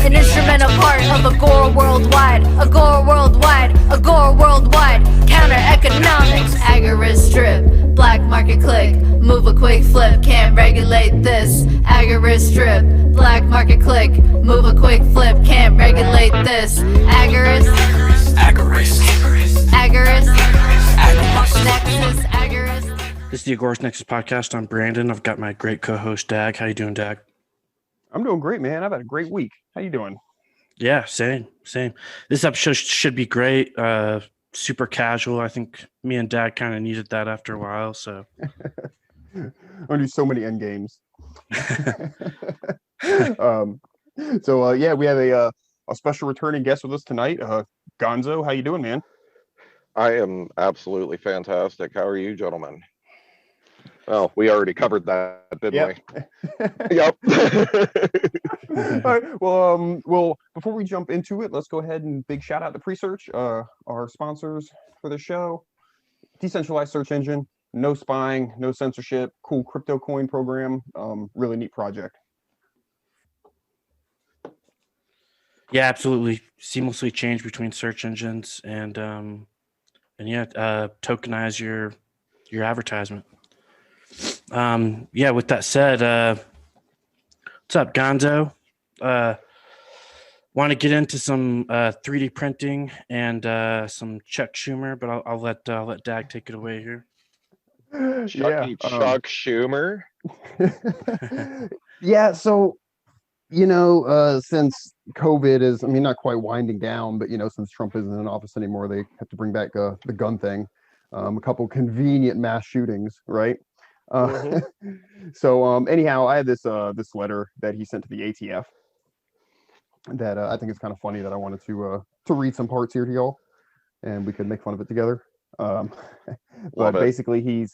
an instrumental part of Agora worldwide, Agora worldwide, Agora worldwide. Counter economics, Agorist strip, black market click, move a quick flip, can't regulate this. Agorist strip, black market click, move a quick flip, can't regulate this. Agorist, Agorist, Agorist, Nexus, Agorist. This is the Agorist Nexus podcast. I'm Brandon. I've got my great co-host Dag. How you doing, Dag? I'm doing great, man. I've had a great week. How you doing? Yeah, same. This episode should be great. Super casual. I think me and Dag kind of needed that after a while. So I'm gonna do so many end games. Yeah, we have a special returning guest with us tonight. Gonzo, how you doing, man? I am absolutely fantastic. How are you, gentlemen? Well, we already covered that, didn't we? Yep. All right. Well, before we jump into it, let's go ahead and big shout out to Presearch, our sponsors for the show. Decentralized search engine, no spying, no censorship, cool crypto coin program. Really neat project. yeah, absolutely. Seamlessly change between search engines and tokenize your advertisement. With that said, what's up, Gonzo? Want to get into some 3D printing and some Chuck Schumer, but I'll let Dag take it away here. Chuck Schumer. Yeah, so since COVID is, not quite winding down, but since Trump isn't in office anymore, they have to bring back the gun thing. A couple convenient mass shootings, right? So anyhow, I had this letter that he sent to the ATF that I think is kind of funny, that I wanted to read some parts here to y'all, and we could make fun of it together. But basically, he's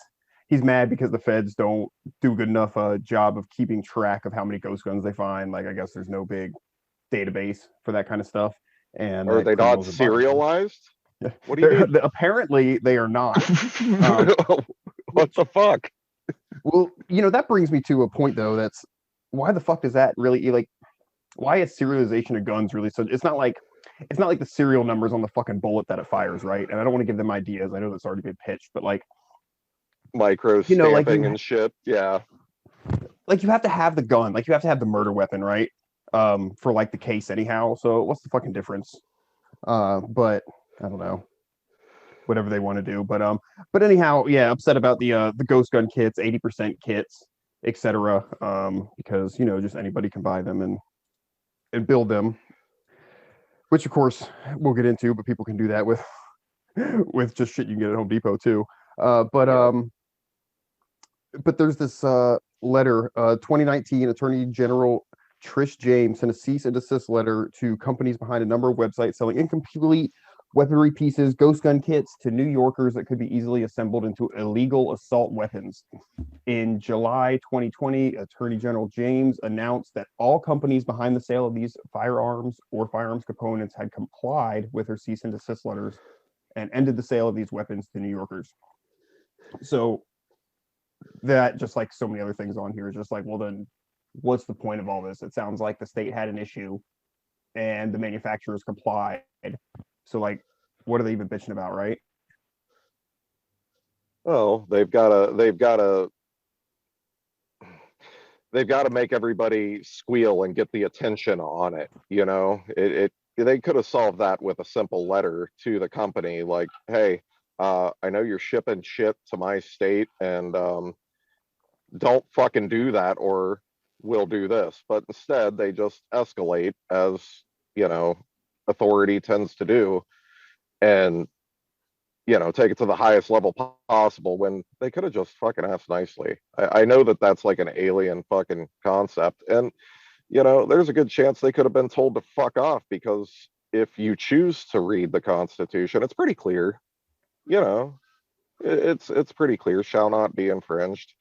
mad because the feds don't do a good enough job of keeping track of how many ghost guns they find. Like, I guess there's no big database for that kind of stuff. And are they not serialized? What do you mean? Apparently, they are not. What the fuck? Well, that brings me to a point, though. That's why the fuck does that really, like, why is serialization of guns really so? It's not like the serial numbers on the fucking bullet that it fires, right? And I don't want to give them ideas. I know that's already been pitched, but like micro stamping and shit. Yeah. Like, you have to have the gun, like you have to have the murder weapon, right? For like the case anyhow. So what's the fucking difference? But I don't know. Whatever they want to do, but anyhow, yeah, upset about the ghost gun kits, 80% kits, etc. Because just anybody can buy them and build them, which of course we'll get into, but people can do that with just shit you can get at Home Depot too. But there's this letter, 2019 Attorney General Trish James sent a cease and desist letter to companies behind a number of websites selling incomplete weaponry pieces, ghost gun kits to New Yorkers that could be easily assembled into illegal assault weapons. In July 2020, Attorney General James announced that all companies behind the sale of these firearms or firearms components had complied with her cease and desist letters and ended the sale of these weapons to New Yorkers. So that, just like so many other things on here, is just like, well, then what's the point of all this? It sounds like the state had an issue and the manufacturers complied. So, like, what are they even bitching about, right? Oh, they've got to make everybody squeal and get the attention on it. They could have solved that with a simple letter to the company, like, hey, I know you're shipping shit to my state, and don't fucking do that, or we'll do this. But instead, they just escalate, as authority tends to do, and take it to the highest level possible, when they could have just fucking asked nicely. I know that that's like an alien fucking concept, and there's a good chance they could have been told to fuck off, because if you choose to read the Constitution, it's pretty clear. It's pretty clear, shall not be infringed.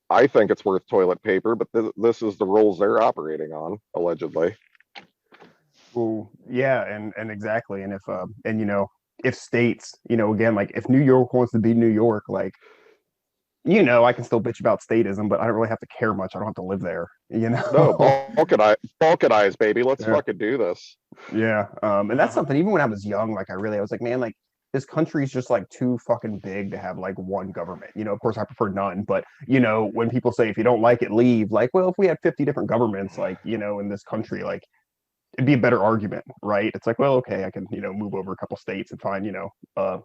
I think it's worth toilet paper, but this is the rules they're operating on, allegedly. Well, yeah, and exactly, and if states, again, like, if New York wants to be New York, like, I can still bitch about statism, but I don't really have to care much. I don't have to live there, No, balkanize, baby. Let's Yeah. fucking do this. Yeah. And that's something, even when I was young, like I was like, man, like this country's just like too fucking big to have like one government. Of course I prefer none, but when people say if you don't like it, leave, like, well, if we had 50 different governments, like, in this country, like it'd be a better argument, right? It's like, well, okay, I can, move over a couple states and find, a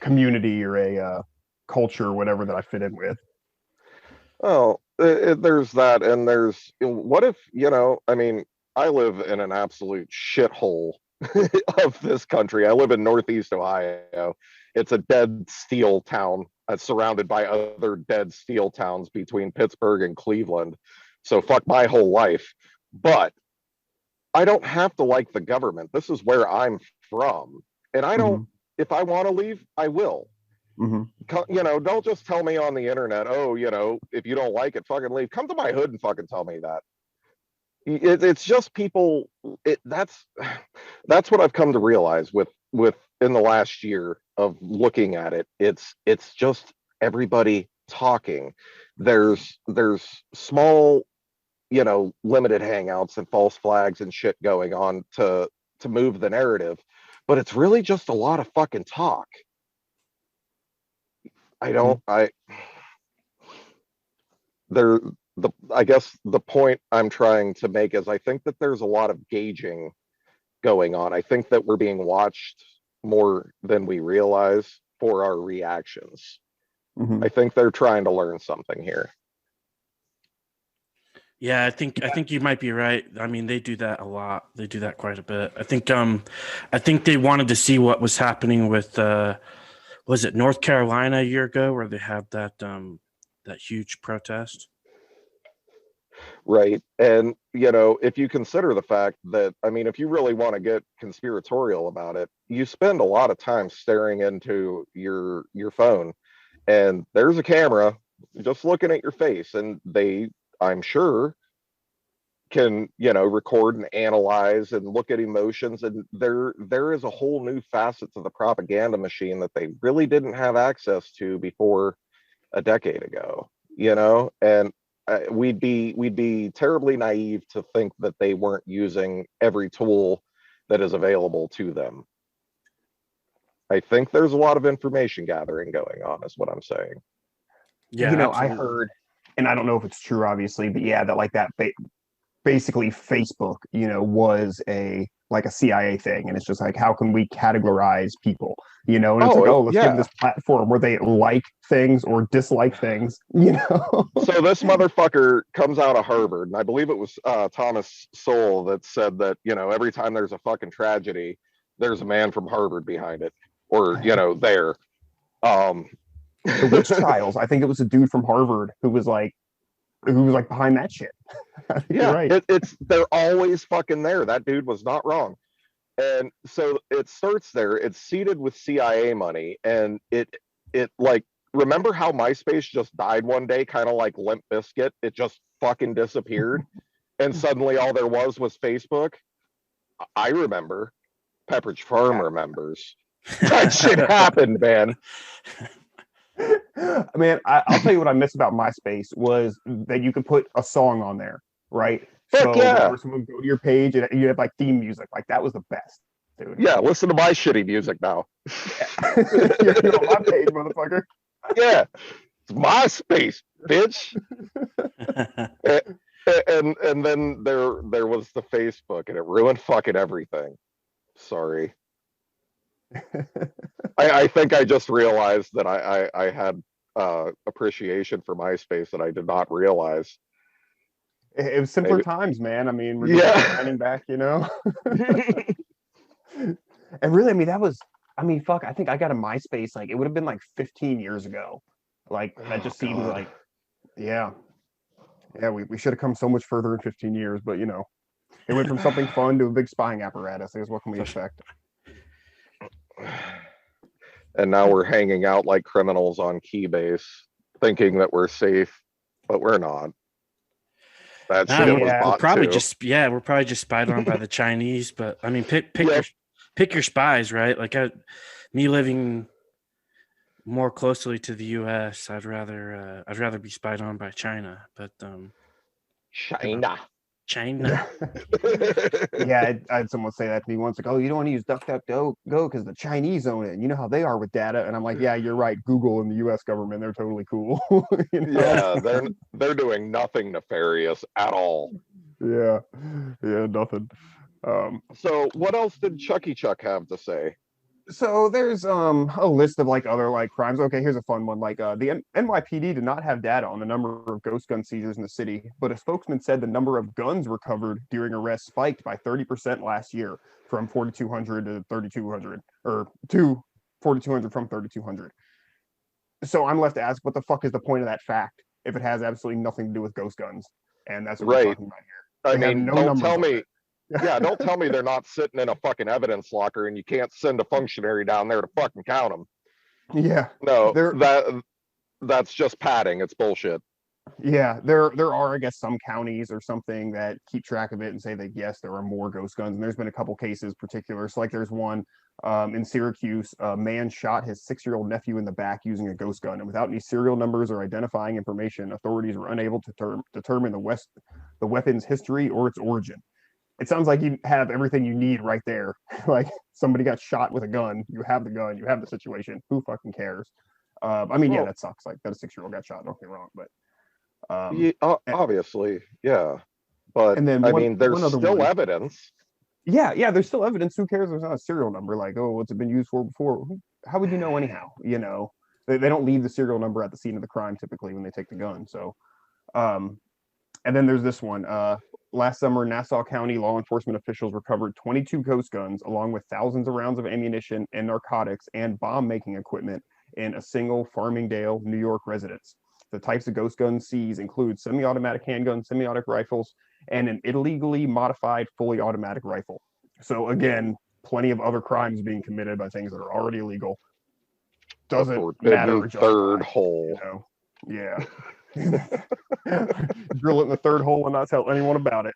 community or a culture or whatever that I fit in with. Well, there's that, and there's what if I mean, I live in an absolute shithole of this country. I live in Northeast Ohio. It's a dead steel town. Surrounded by other dead steel towns between Pittsburgh and Cleveland. So fuck my whole life. But I don't have to like the government. This is where I'm from. And I don't, if I want to leave, I will. Don't just tell me on the internet, oh, if you don't like it, fucking leave. Come to my hood and fucking tell me that. It's just people. That's what I've come to realize with in the last year of looking at it. It's just everybody talking. There's small, limited hangouts and false flags and shit going on to move the narrative, but it's really just a lot of fucking talk. I guess the point I'm trying to make is I think that there's a lot of gauging going on. I think that we're being watched more than we realize for our reactions. I think they're trying to learn something here. Yeah, I think you might be right. I mean, they do that a lot. They do that quite a bit. I think they wanted to see what was happening with was it North Carolina a year ago where they had that huge protest? Right. And if you consider the fact that, I mean, if you really want to get conspiratorial about it, you spend a lot of time staring into your phone and there's a camera just looking at your face, and I'm sure can record and analyze and look at emotions, and there is a whole new facet to the propaganda machine that they really didn't have access to before a decade ago, and we'd be terribly naive to think that they weren't using every tool that is available to them. I think there's a lot of information gathering going on, is what I'm saying. Yeah, I heard, and I don't know if it's true, obviously, but yeah, that like that basically Facebook, was a CIA thing, and it's just like, how can we categorize people, and it's let's give them this platform where they like things or dislike things, So this motherfucker comes out of Harvard, and I believe it was Thomas Sowell that said that every time there's a fucking tragedy, there's a man from Harvard behind it, or there. The witch trials, I think it was a dude from Harvard who was behind that shit. Yeah, right. They're always fucking there. That dude was not wrong. And so it starts there. It's seeded with CIA money, and it like, remember how MySpace just died one day, kind of like Limp Bizkit? It just fucking disappeared, and suddenly all there was Facebook. I remember. Pepperidge Farm remembers. That shit happened, man. Man, I'll tell you what I miss about MySpace was that you could put a song on there, right? Fuck yeah. Whenever someone would go to your page and you have like theme music, like that was the best, dude. Yeah, listen to my shitty music now. You're on my page, motherfucker. Yeah, it's MySpace, bitch. and then there was the Facebook, and it ruined fucking everything. Sorry. I think I just realized that I had appreciation for MySpace that I did not realize. It was simpler times, man. I mean, we're just running back, And really, I mean, fuck, I think I got a MySpace, like, it would have been like 15 years ago. Like, that just seems like, yeah, we should have come so much further in 15 years, but, it went from something fun to a big spying apparatus. I guess, what can we expect? And now we're hanging out like criminals on Keybase, thinking that we're safe, but we're not. That shit was bought we're probably too. We're probably just spied on by the Chinese. But I mean, pick your spies, right? Like me living more closely to the U.S. I'd rather be spied on by China, but China. China. Yeah, I had someone say that to me once, like, "Oh, you don't want to use DuckDuckGo because the Chinese own it, and you know how they are with data." And I'm like, "Yeah, you're right. Google and the U.S. government, they're totally cool." You know? Yeah, they're doing nothing nefarious at all. Yeah, nothing. So what else did Chucky Chuck have to say? So there's a list of like other like crimes. Okay, here's a fun one. Like the NYPD did not have data on the number of ghost gun seizures in the city, but a spokesman said the number of guns recovered during arrests spiked by 30% last year, from 4,200 to 3,200, or to 4,200 from 3,200. So I'm left to ask, what the fuck is the point of that fact if it has absolutely nothing to do with ghost guns? And that's what we're Right. talking about here. I They have mean, no don't numbers tell on me. it. Yeah, don't tell me they're not sitting in a fucking evidence locker and you can't send a functionary down there to fucking count them. Yeah, No, they're that's just padding. It's bullshit. Yeah, there are, I guess, some counties or something that keep track of it and say that yes, there are more ghost guns. And there's been a couple cases particular. So like there's one in Syracuse, a man shot his 6-year-old nephew in the back using a ghost gun, and without any serial numbers or identifying information, authorities were unable to determine the weapon's history or its origin. It sounds like you have everything you need right there. Like somebody got shot with a gun, you have the gun, you have the situation. Who fucking cares? I mean, yeah, Well, that sucks. Like that a 6-year-old got shot. Don't get me wrong, but yeah, obviously, yeah. But and then I one mean, there's one other still one. evidence. Yeah, there's still evidence. Who cares? There's not a serial number. Like, oh, what's it been used for before? How would you know anyhow? You know, they don't leave the serial number at the scene of the crime typically when they take the gun. So, and then there's this one. Last summer, Nassau County law enforcement officials recovered 22 ghost guns along with thousands of rounds of ammunition and narcotics and bomb-making equipment in a single Farmingdale, New York residence. The types of ghost guns seized include semi-automatic handguns, semi-automatic rifles, and an illegally modified fully automatic rifle. So again, plenty of other crimes being committed by things that are already illegal. Doesn't matter or justify, third hole. you know? Yeah. Drill it in the third hole and not tell anyone about it.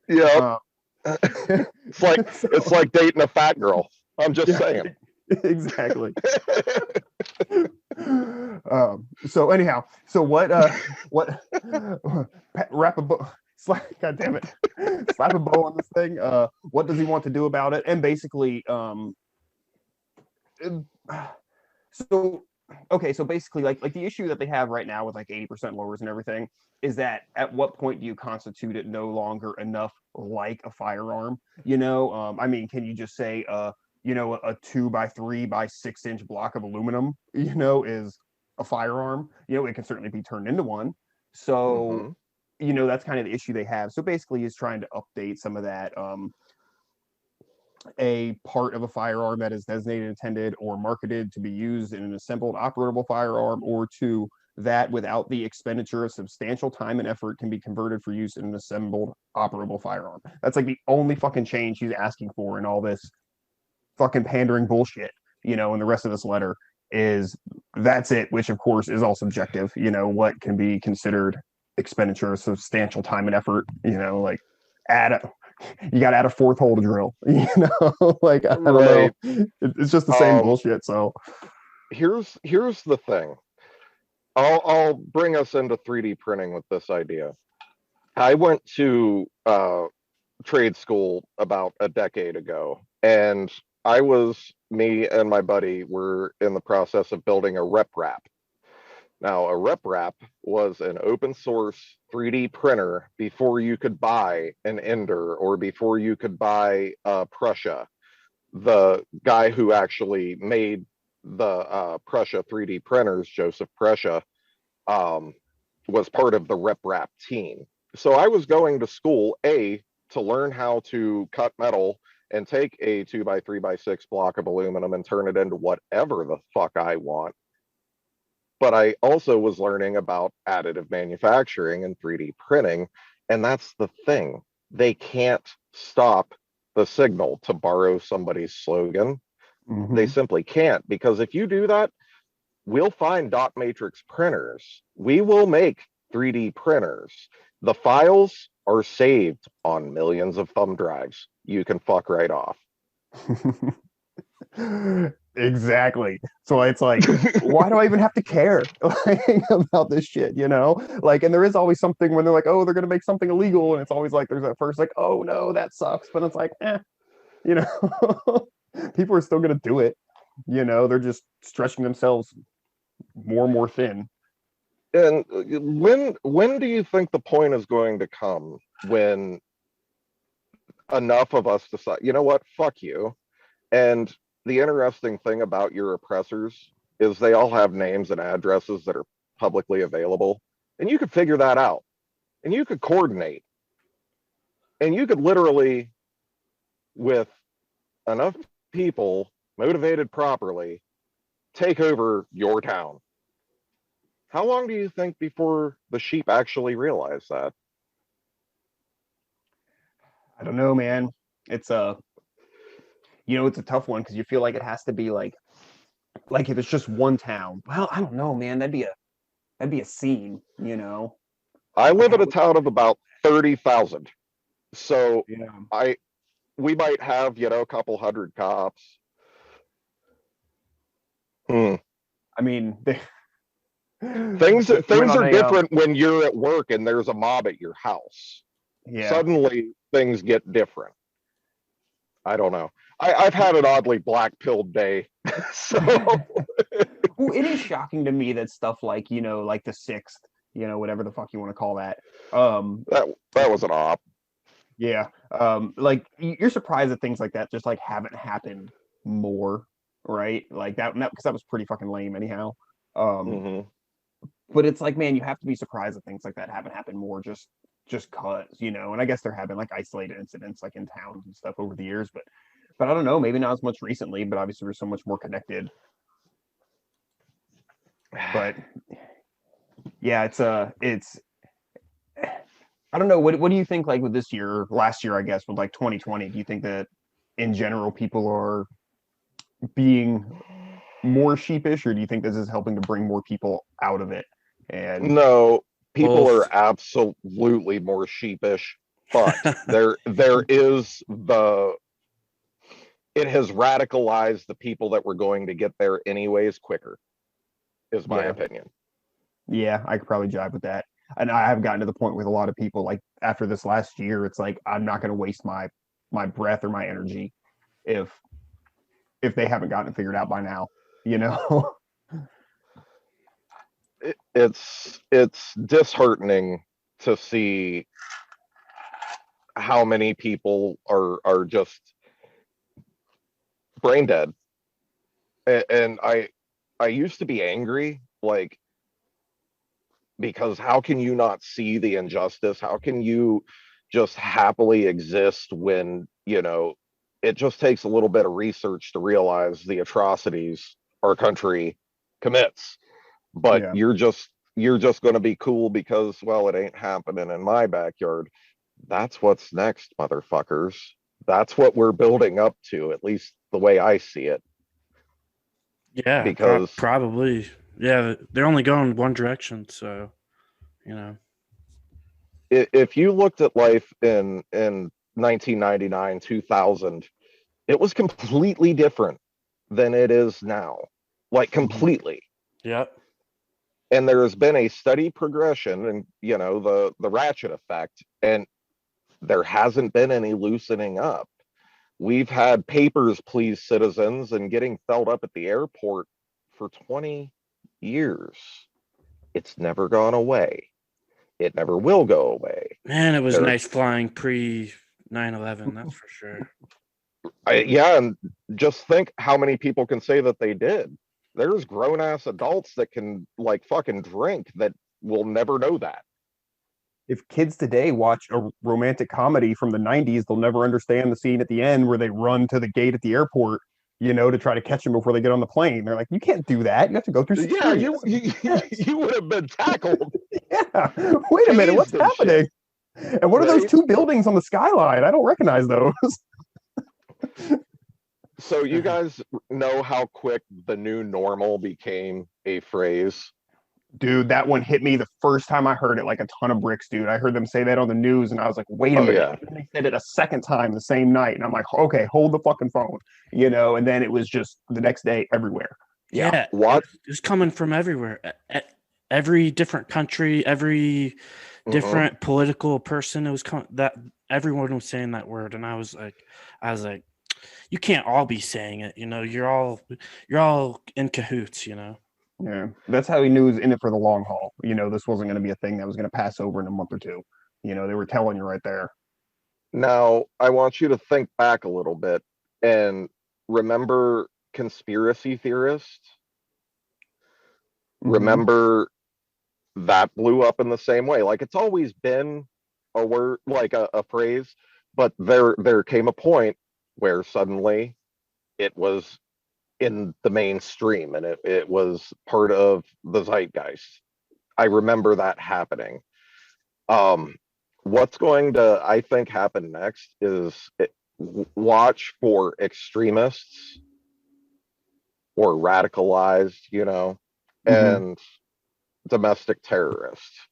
Yeah, it's like so- it's like dating a fat girl. I'm just saying. Exactly. So anyhow, so what wrap a bow, god damn it, slap a bow on this thing. What does he want to do about it? And basically, so basically like the issue that they have right now with like 80% lowers and everything is that at what point do you constitute it no longer enough like a firearm? You know, I mean, can you just say you know, a 2x3 by 6-inch block of aluminum, you know, is a firearm? You know, it can certainly be turned into one. So, you know, that's kind of the issue they have. So basically he's trying to update some of that, a part of a firearm that is designated, intended, or marketed to be used in an assembled operable firearm, or to that without the expenditure of substantial time and effort can be converted for use in an assembled operable firearm. That's like the only fucking change he's asking for in all this fucking pandering bullshit, you know, and the rest of this letter is that's it, which of course is all subjective, you know, what can be considered expenditure of substantial time and effort, you know, like you got to add a fourth hole to drill, you know, like I don't know, it's just the same bullshit. So here's the thing. I'll bring us into 3D printing with this idea. I went to trade school about a decade ago, and me and my buddy were in the process of building a rep wrap. Now, a rep wrap was an open source 3D printer before you could buy an Ender or before you could buy Prussia. The guy who actually made the Prussia 3D printers, Joseph Prussia, was part of the rep wrap team. So I was going to school, to learn how to cut metal and take a 2x3x6 block of aluminum and turn it into whatever the fuck I want. But I also was learning about additive manufacturing and 3D printing. And that's the thing. They can't stop the signal, to borrow somebody's slogan. They simply can't, because if you do that, we'll find dot matrix printers. We will make 3D printers. The files are saved on millions of thumb drives. You can fuck right off. Exactly. So it's like, why do I even have to care like, about this shit, you know? Like, and there is always something when they're like, oh, they're gonna make something illegal, and it's always like there's that first like, oh no, that sucks, but it's like, you know, people are still gonna do it. You know, they're just stretching themselves more and more thin. And when do you think the point is going to come when enough of us decide, you know what, fuck you? And the interesting thing about your oppressors is they all have names and addresses that are publicly available, and you could figure that out, and you could coordinate, and you could literally, with enough people motivated properly, take over your town. How long do you think before the sheep actually realize that? I don't know, man. It's a, you know, it's a tough one because you feel like it has to be like if it's just one town. Well, I don't know, man. That'd be a scene, you know. I Like live in how a town of about 30,000. So yeah. we might have, you know, a couple hundred cops. Hmm. I mean, they, Things went things on are a different when you're at work and there's a mob at your house. yeah. Suddenly things get different. I don't know. I've had an oddly black pilled day. So Well, it is shocking to me that stuff like, you know, like the sixth, you know, whatever the fuck you want to call that. that was an op. Yeah. Like you're surprised that things like that just like haven't happened more, right? Like that because that was pretty fucking lame anyhow. Hmm. But it's like, man, you have to be surprised that things like that haven't happened more just cause, you know, and I guess there have been like isolated incidents like in towns and stuff over the years, but I don't know, maybe not as much recently, but obviously we're so much more connected. But yeah, it's I don't know. What do you think like with this year, last year, I guess, with like 2020, do you think that in general people are being more sheepish, or do you think this is helping to bring more people out of it? And No, people Both. are absolutely more sheepish, but there is it has radicalized the people that were going to get there anyways quicker, is my yeah, opinion. yeah, I could probably jive with that. And I have gotten to the point with a lot of people, like after this last year, it's like I'm not going to waste my breath or my energy if they haven't gotten it figured out by now, you know? It's disheartening to see how many people are just brain dead. And I used to be angry, like, because how can you not see the injustice? How can you just happily exist when, you know, it just takes a little bit of research to realize the atrocities our country commits? But Yeah. you're just going to be cool because, well, it ain't happening in my backyard. That's what's next, motherfuckers. That's what we're building up to, at least the way I see it. Yeah, Because probably. Yeah, they're only going one direction, so you know. if you looked at life in 1999, 2000, it was completely different than it is now, like completely. Yep. And there has been a steady progression, and you know, the ratchet effect, and there hasn't been any loosening up. We've had papers, please, citizens, and getting felled up at the airport for 20 years. It's never gone away. It never will go away. Man, it was nice flying pre 9/11, that's for sure. Yeah, and just think how many people can say that they did. There's grown ass adults that can like fucking drink that will never know that. If kids today watch a romantic comedy from the 90s, they'll never understand the scene at the end where they run to the gate at the airport, you know, to try to catch them before they get on the plane. They're like, you can't do that. You have to go through security. Yeah, you would have been tackled. Yeah. Wait a minute, what's happening? Shit. And what are those two buildings on the skyline? I don't recognize those. So you guys know how quick the new normal became a phrase? Dude, that one hit me the first time I heard it like a ton of bricks, dude. I heard them say that on the news and I was like, wait a Oh minute. yeah. And they said it a second time the same night. And I'm like, okay, hold the fucking phone, you know? And then it was just the next day everywhere. Yeah. Yeah, What? it was coming from everywhere. Every different country, every Mhm. different political person. It was that everyone was saying that word, and I was like, you can't all be saying it. You know, you're all in cahoots. You know. Yeah. That's how he knew he was in it for the long haul. You know, this wasn't going to be a thing that was going to pass over in a month or two. You know, they were telling you right there. Now, I want you to think back a little bit and remember conspiracy theorists. Mhm. Remember that blew up in the same way. Like it's always been a word, like a phrase, but there came a point where suddenly it was in the mainstream and it was part of the zeitgeist. I remember that happening. Um, what's going to, I think, happen next is watch for extremists or radicalized, Mhm. and domestic terrorists.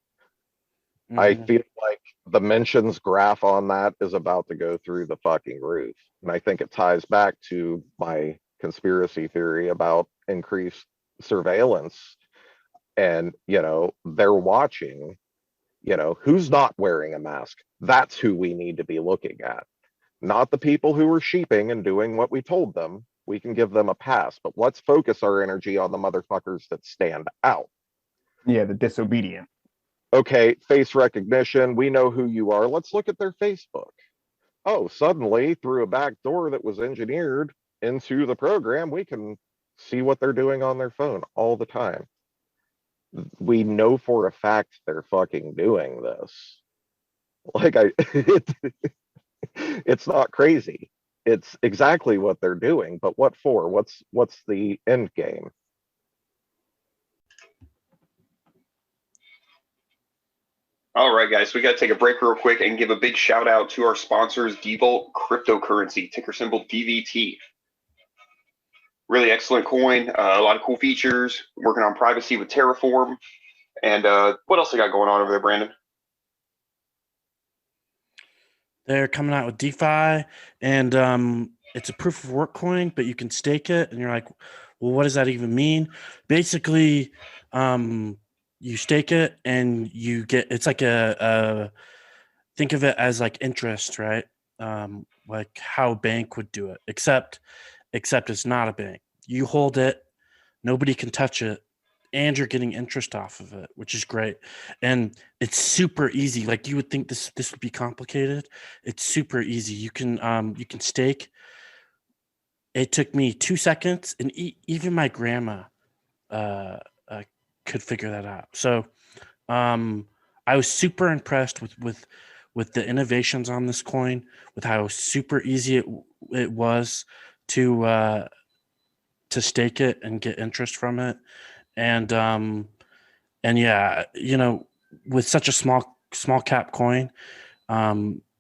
I Mhm. feel like the mentions graph on that is about to go through the fucking roof. And I think it ties back to my conspiracy theory about increased surveillance. And, they're watching, who's not wearing a mask. That's who we need to be looking at. Not the people who are sheeping and doing what we told them. We can give them a pass, but let's focus our energy on the motherfuckers that stand out. Yeah, the disobedient. Okay, face recognition, we know who you are. Let's look at their Facebook. Oh, suddenly through a back door that was engineered into the program, we can see what they're doing on their phone all the time. We know for a fact they're fucking doing this. Like it's not crazy. It's exactly what they're doing, but what for? What's the end game? All right, guys, we got to take a break real quick and give a big shout out to our sponsors, Devault Cryptocurrency, ticker symbol DVT. Really excellent coin, a lot of cool features, working on privacy with Terraform. And what else they got going on over there, Brandon? They're coming out with DeFi, and it's a proof of work coin, but you can stake it, and you're like, well, what does that even mean? Basically, you stake it, and you get it's like a think of it as like interest, right? Like how a bank would do it, except it's not a bank. You hold it, nobody can touch it, and you're getting interest off of it, which is great. And it's super easy. Like you would think this would be complicated. It's super easy. You can stake. It took me 2 seconds, and even my grandma uh, could figure that out. So I was super impressed with the innovations on this coin, with how super easy it was to stake it and get interest from it, and yeah, with such a small cap coin,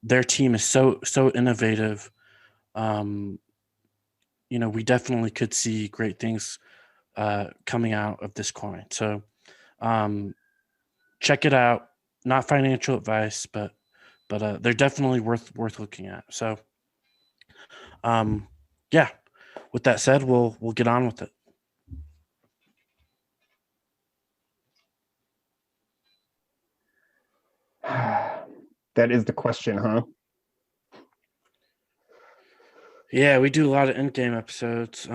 their team is so innovative. Um, we definitely could see great things coming out of this coin. So check it out. Not financial advice, but they're definitely worth looking at. So yeah. With that said, we'll get on with it. That is the question, huh? Yeah, we do a lot of in-game episodes.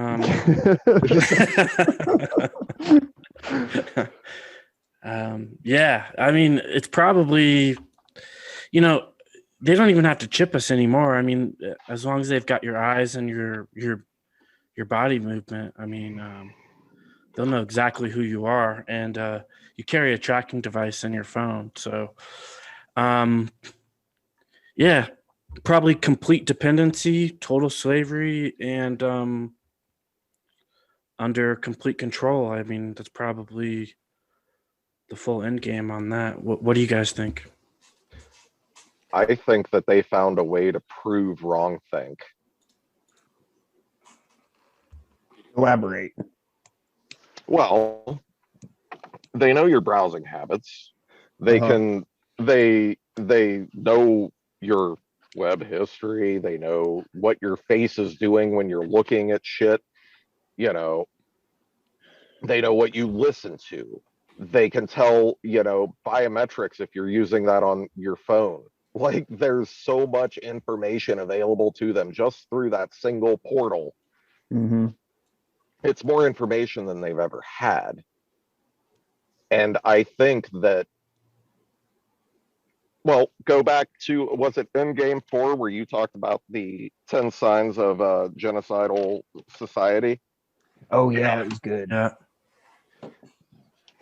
Yeah, I mean, it's probably, they don't even have to chip us anymore. I mean, as long as they've got your eyes and your body movement, I mean, they'll know exactly who you are, and you carry a tracking device in your phone. So, yeah, probably complete dependency, total slavery, and under complete control. I mean, that's probably the full end game on that. What do you guys think? I think that they found a way to prove wrongthink. Elaborate. Well, they know your browsing habits. They can they know your web history. They know what your face is doing when you're looking at shit. You know, they know what you listen to. They can tell, biometrics if you're using that on your phone. Like there's so much information available to them just through that single portal. It's more information than they've ever had. And I think that, well, go back to, was it in game 4 where you talked about the 10 signs of a genocidal society? Oh yeah, that was good. Yeah.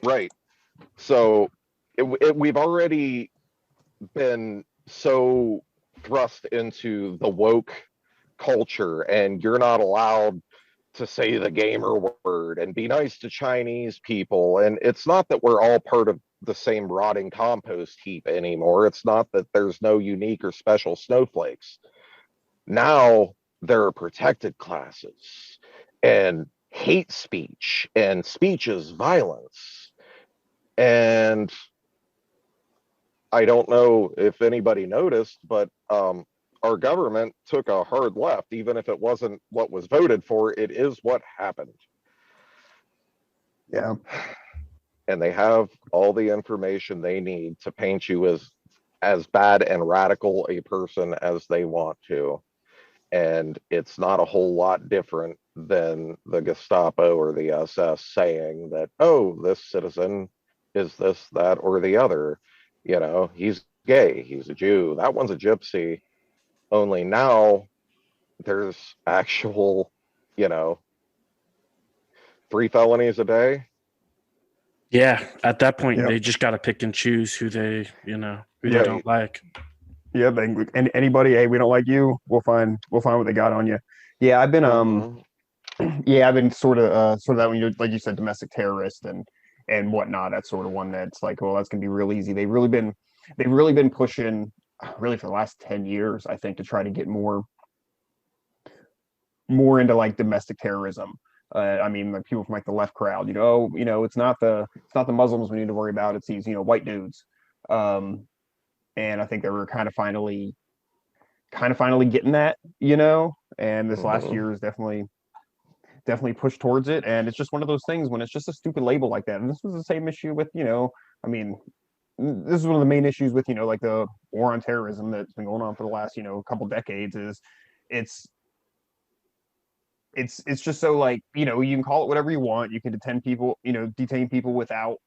Right. So we've already been so thrust into the woke culture, and you're not allowed to say the gamer word and be nice to Chinese people. And it's not that we're all part of the same rotting compost heap anymore. It's not that there's no unique or special snowflakes. Now there are protected classes and hate speech, and speech is violence. And I don't know if anybody noticed, but our government took a hard left. Even if it wasn't what was voted for, it is what happened. Yeah. And they have all the information they need to paint you as bad and radical a person as they want to. And it's not a whole lot different than the Gestapo or the SS saying that, oh, this citizen is this, that, or the other. He's gay, he's a Jew, that one's a gypsy. Only now there's actual, 3 felonies a day. Yeah, at that point, Yep. they just got to pick and choose who they, who they Yeah. don't like. Yeah, and anybody, hey, we don't like you, we'll find what they got on you. Yeah, I've been yeah, I've been sort of that when you're, like you said, domestic terrorist and whatnot. That's sort of one that's like, well, that's gonna be real easy. They've really been pushing really for the last 10 years, I think, to try to get more into like domestic terrorism. I mean, like people from like the left crowd, it's not the Muslims we need to worry about. It's these, white dudes. And I think they were kind of finally getting that, and this last year is definitely pushed towards it. And it's just one of those things when it's just a stupid label like that. And this was the same issue with, I mean, this is one of the main issues with, like the war on terrorism that's been going on for the last, couple decades. Is it's just so, like, you can call it whatever you want. You can detain people without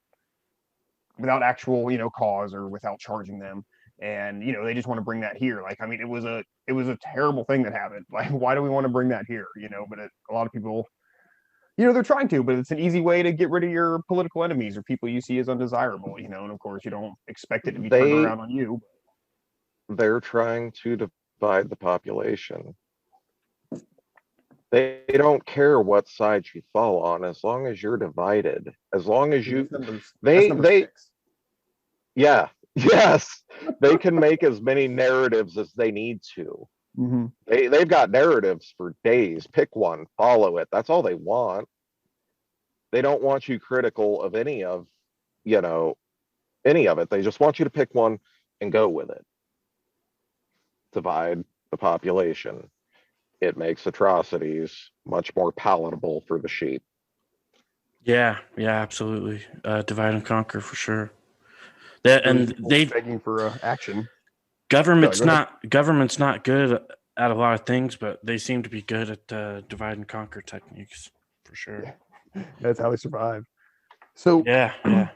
actual, cause, or without charging them. And, they just want to bring that here. Like, I mean, it was a terrible thing that happened. Like, why do we want to bring that here? But a lot of people, they're trying to, but it's an easy way to get rid of your political enemies or people you see as undesirable, and of course you don't expect it to be turned around on you. They're trying to divide the population. They don't care what side you fall on, as long as you're divided. As long as you, yeah, yes, they can make as many narratives as they need to. They've got narratives for days. Pick one, follow it. That's all they want. They don't want you critical of any of it. They just want you to pick one and go with it. Divide the population. It makes atrocities much more palatable for the sheep. Yeah, absolutely. Divide and conquer for sure. They begging for action. Government's not good at a lot of things, but they seem to be good at divide and conquer techniques for sure. Yeah. That's how they survive. So yeah.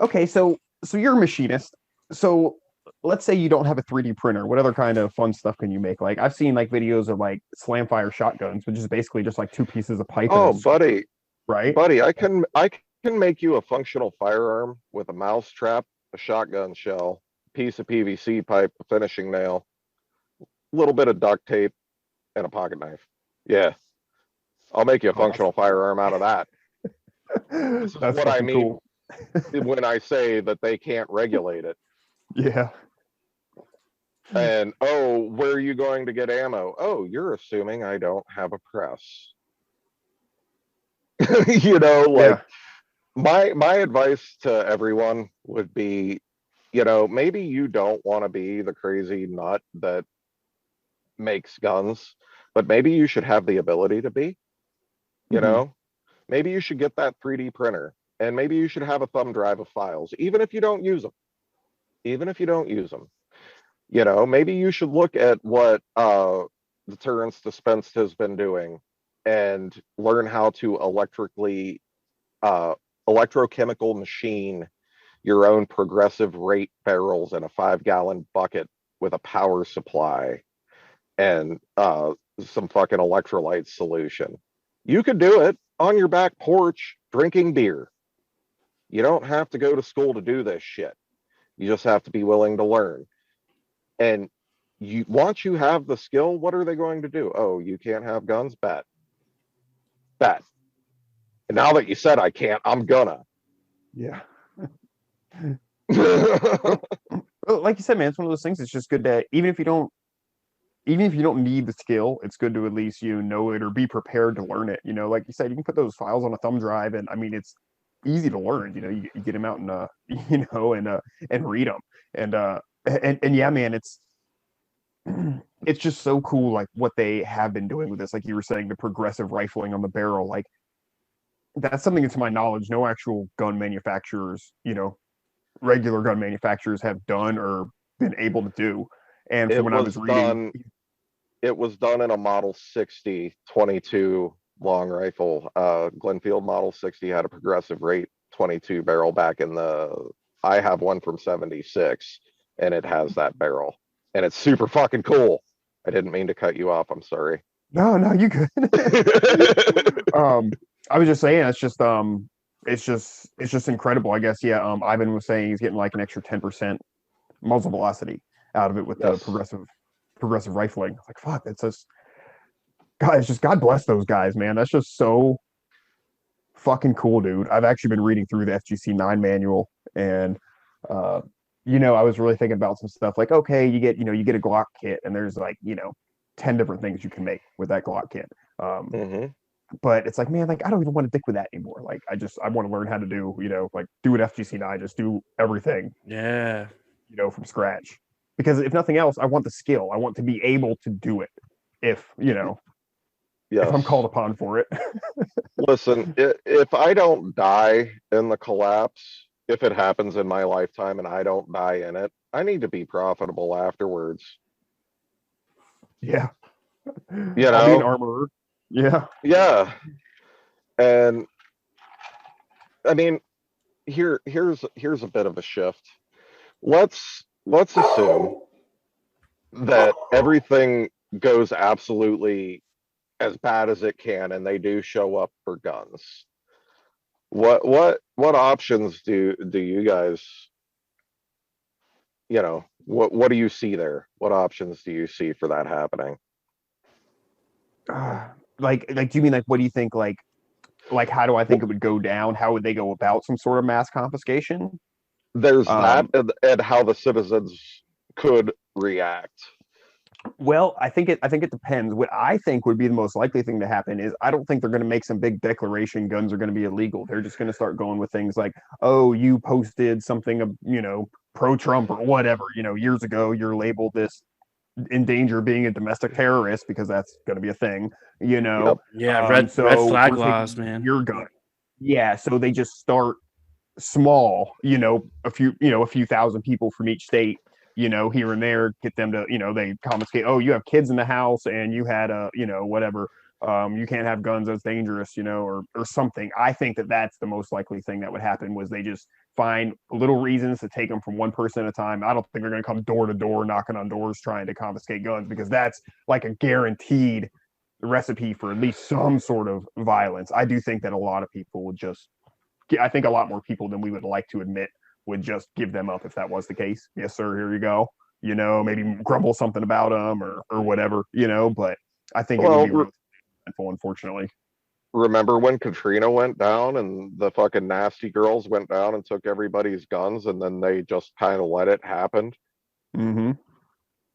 Okay, so you're a machinist. So let's say you don't have a 3D printer. What other kind of fun stuff can you make? Like, I've seen like videos of like slam fire shotguns, which is basically just like 2 pieces of pipe. Oh, buddy, right? Buddy, I can make you a functional firearm with a mouse trap, a shotgun shell, piece of PVC pipe, a finishing nail, a little bit of duct tape, and a pocket knife. Yeah, I'll make you a functional firearm out of that. This is what I mean when I say that they can't regulate it. Yeah. And, oh, where are you going to get ammo? Oh, you're assuming I don't have a press. My advice to everyone would be, you know, maybe you don't want to be the crazy nut that makes guns, but maybe you should have the ability to be, you Mhm. know, maybe you should get that 3D printer, and maybe you should have a thumb drive of files, even if you don't use them, even if you don't use them. You know, maybe you should look at what Deterrence Dispensed has been doing and learn how to uh, electrochemical machine your own progressive rate barrels in a 5-gallon bucket with a power supply and some fucking electrolyte solution. You could do it on your back porch drinking beer. You don't have to go to school to do this shit. You just have to be willing to learn. And you once you have the skill, what are they going to do? Oh, you can't have guns? Bet. Bet. And now that you said I can't, I'm gonna. Yeah. Well, like you said, man, it's one of those things. It's just good to even if you don't need the skill, it's good to at least know it or be prepared to learn it. Like you said, you can put those files on a thumb drive, and I mean, it's easy to learn. You get them out and and read them, and yeah, man, it's just so cool, like what they have been doing with this. Like you were saying, the progressive rifling on the barrel, like that's something that, to my knowledge, no actual gun manufacturers, regular gun manufacturers have done or been able to do. And from it when I was was reading, done. It was done in a Model 60 22 long rifle. Glenfield Model 60 had a progressive rate 22 barrel back in the. I have one from 76, and it has that barrel, and it's super fucking cool. I didn't mean to cut you off. I'm sorry. no, you could. I was just saying, it's just incredible. I guess, yeah. Ivan was saying he's getting like an extra 10% muzzle velocity out of it with the Yes. progressive rifling. It's like, fuck, that's just God. It's just God bless those guys, man. That's just so fucking cool, dude. I've actually been reading through the FGC 9 manual, and uh, I was really thinking about some stuff like, okay, you get a Glock kit, and there's like 10 different things you can make with that Glock kit. Hmm. But it's like, man, like I don't even want to dick with that anymore. Like I want to learn how to do, like do an FGC 9, just do everything, Yeah. from scratch. Because if nothing else, I want the skill. I want to be able to do it if I'm Yes. called upon for it. Listen, if I don't die in the collapse, if it happens in my lifetime and I don't die in it, I need to be profitable afterwards. Yeah. You I'll be an know? armorer. Yeah. Yeah. And I mean, here's a bit of a shift. Let's assume that everything goes absolutely as bad as it can and they do show up for guns. What options do you guys, what do you see there? What options do you see for that happening? Like do you mean, like, what do you think, like how do I think it would go down? How would they go about some sort of mass confiscation? There's that Um, and how the citizens could react. Well, I think it depends. What I think would be the most likely thing to happen is I don't think they're going to make some big declaration guns are going to be illegal. They're just going to start going with things like, oh, you posted something, pro-Trump or whatever, years ago. You're labeled this in danger of being a domestic terrorist because that's going to be a thing, you Yep. know. Yeah. Red So flag we're laws, taking man. your gun. Yeah, so they just start small, a few thousand people from each state, here and there, get them to, they confiscate, oh, you have kids in the house and you had a, whatever, you can't have guns, that's dangerous, or something. I think that that's the most likely thing that would happen, was they just find little reasons to take them from one person at a time. I don't think they're going to come door to door knocking on doors trying to confiscate guns, because that's like a guaranteed recipe for at least some sort of violence. I do think that a lot of people would just I think a lot more people than we would like to admit would just give them up if that was the case. Yes, sir. Here you go. Maybe grumble something about them or whatever. But I think it would Well, be really painful, unfortunately. remember when Katrina went down and the fucking nasty girls went down and took everybody's guns and then they just kind of let it happen? Mm-hmm.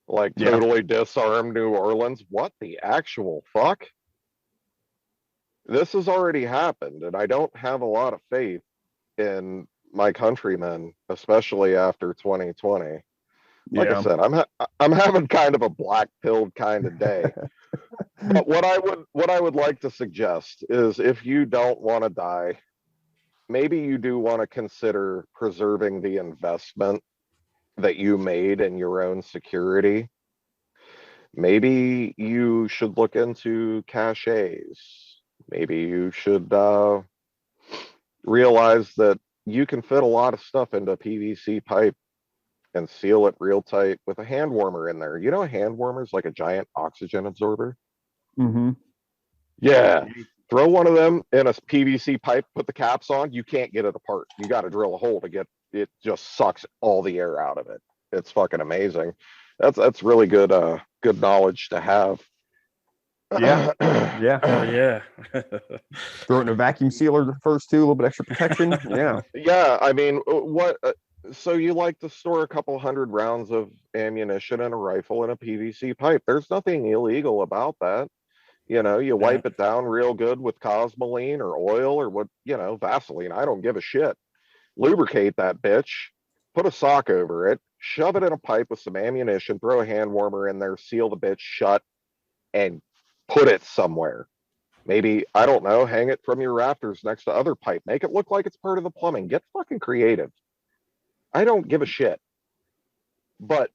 Like Yeah. totally disarmed New Orleans? What the actual fuck? This has already happened, and I don't have a lot of faith in my countrymen, especially after 2020. Like I said, I'm having kind of a black pilled kind of day. But what I would like to suggest is, if you don't want to die, maybe you do want to consider preserving the investment that you made in your own security. Maybe you should look into caches. Maybe you should realize that you can fit a lot of stuff into a PVC pipe and seal it real tight with a hand warmer in there. You know, a hand warmer is like a giant oxygen absorber. Mm-hmm. Yeah. Throw one of them in a PVC pipe, put the caps on, you can't get it apart. You got to drill a hole to get it, just sucks all the air out of it. It's fucking amazing. That's really good good knowledge to have. Yeah. Yeah. Oh yeah. Throw it in a vacuum sealer first too, a little bit extra protection. Yeah. Yeah, I mean, what so you like to store a couple hundred rounds of ammunition in a rifle in a PVC pipe. There's nothing illegal about that. You know, you wipe it down real good with Cosmoline or oil or what, you know, Vaseline. I don't give a shit. Lubricate that bitch, put a sock over it, shove it in a pipe with some ammunition, throw a hand warmer in there, seal the bitch shut, and put it somewhere. Maybe, I don't know, hang it from your rafters next to other pipe. Make it look like it's part of the plumbing. Get fucking creative. I don't give a shit. But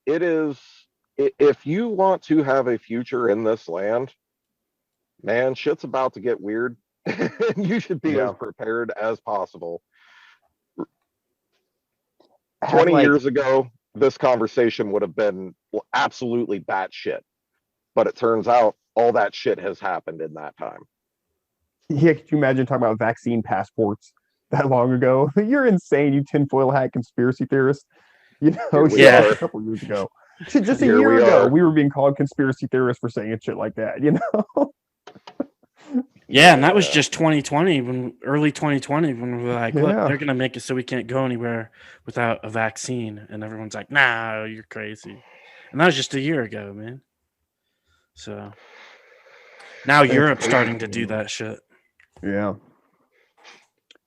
it is, if you want to have a future in this land, man, shit's about to get weird. You should be as prepared as possible. 20 years ago, this conversation would have been absolutely batshit. But it turns out all that shit has happened in that time. Yeah, could you imagine talking about vaccine passports that long ago? You're insane, you tinfoil hat conspiracy theorist. You know, Yeah. a couple years ago. Just a year ago, we were being called conspiracy theorists for saying shit like that, you know? Yeah, and that was just 2020, early 2020, when we were like, look, they're gonna make it so we can't go anywhere without a vaccine, and everyone's like, nah, you're crazy. And that was just a year ago, man. So now Europe's starting to do that shit. Yeah.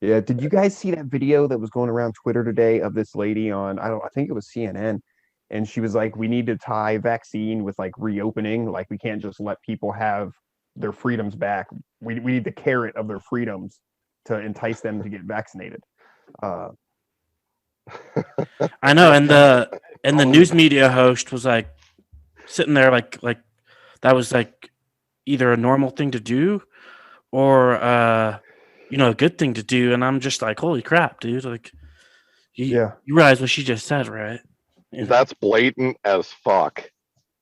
Yeah. Did you guys see that video that was going around Twitter today of this lady on, I think it was CNN, and she was like, we need to tie vaccine with like reopening. Like, we can't just let people have their freedoms back. We need the carrot of their freedoms to entice them to get vaccinated. I know, and the news media host was like sitting there like that was like either a normal thing to do or you know, a good thing to do. And I'm just like, holy crap, dude. Like you realize what she just said, right? You know? That's blatant as fuck.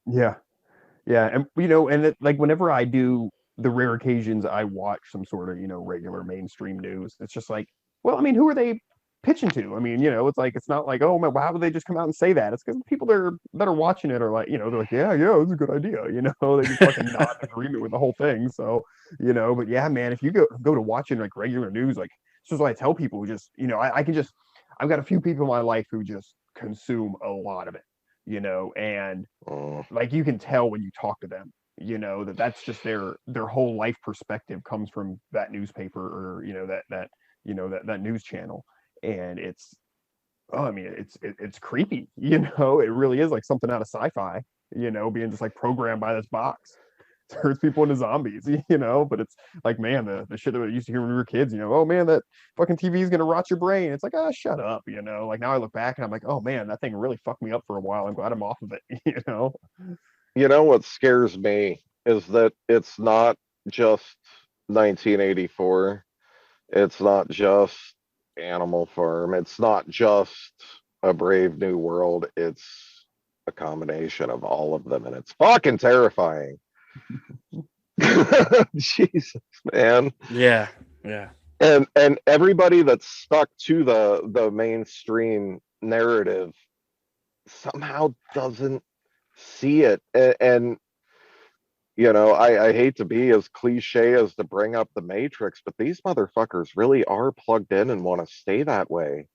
Yeah. Yeah. And you know, and like whenever I do the rare occasions I watch some sort of, you know, regular mainstream news, it's just like, well, I mean, who are they pitching to? I mean, you know, it's like, it's not like, oh man, how would they just come out and say that? It's because people that are watching it are like, you know, they're like, yeah, it's a good idea, you know, they just fucking nod in agreement with the whole thing. So, you know, but yeah, man, if you go to watching like regular news, like this is what I tell people who just, you know, I've got a few people in my life who just consume a lot of it, you know, and like you can tell when you talk to them, you know, that's just their whole life perspective comes from that newspaper or, you know, that news channel. And it's creepy, you know. It really is like something out of sci-fi, you know, being just like programmed by this box turns people into zombies, you know. But it's like, man, the shit that we used to hear when we were kids, you know, oh man, that fucking TV is gonna rot your brain. It's like, shut up, you know. Like now I look back and I'm like, oh man, that thing really fucked me up for a while. I'm glad I'm off of it, you know. You know what scares me is that it's not just 1984. It's not just Animal Farm. It's not just A Brave New World. It's a combination of all of them, and it's fucking terrifying. Jesus, man. Yeah. And everybody that's stuck to the mainstream narrative somehow doesn't see it. And you know, I hate to be as cliche as to bring up the Matrix, but these motherfuckers really are plugged in and want to stay that way.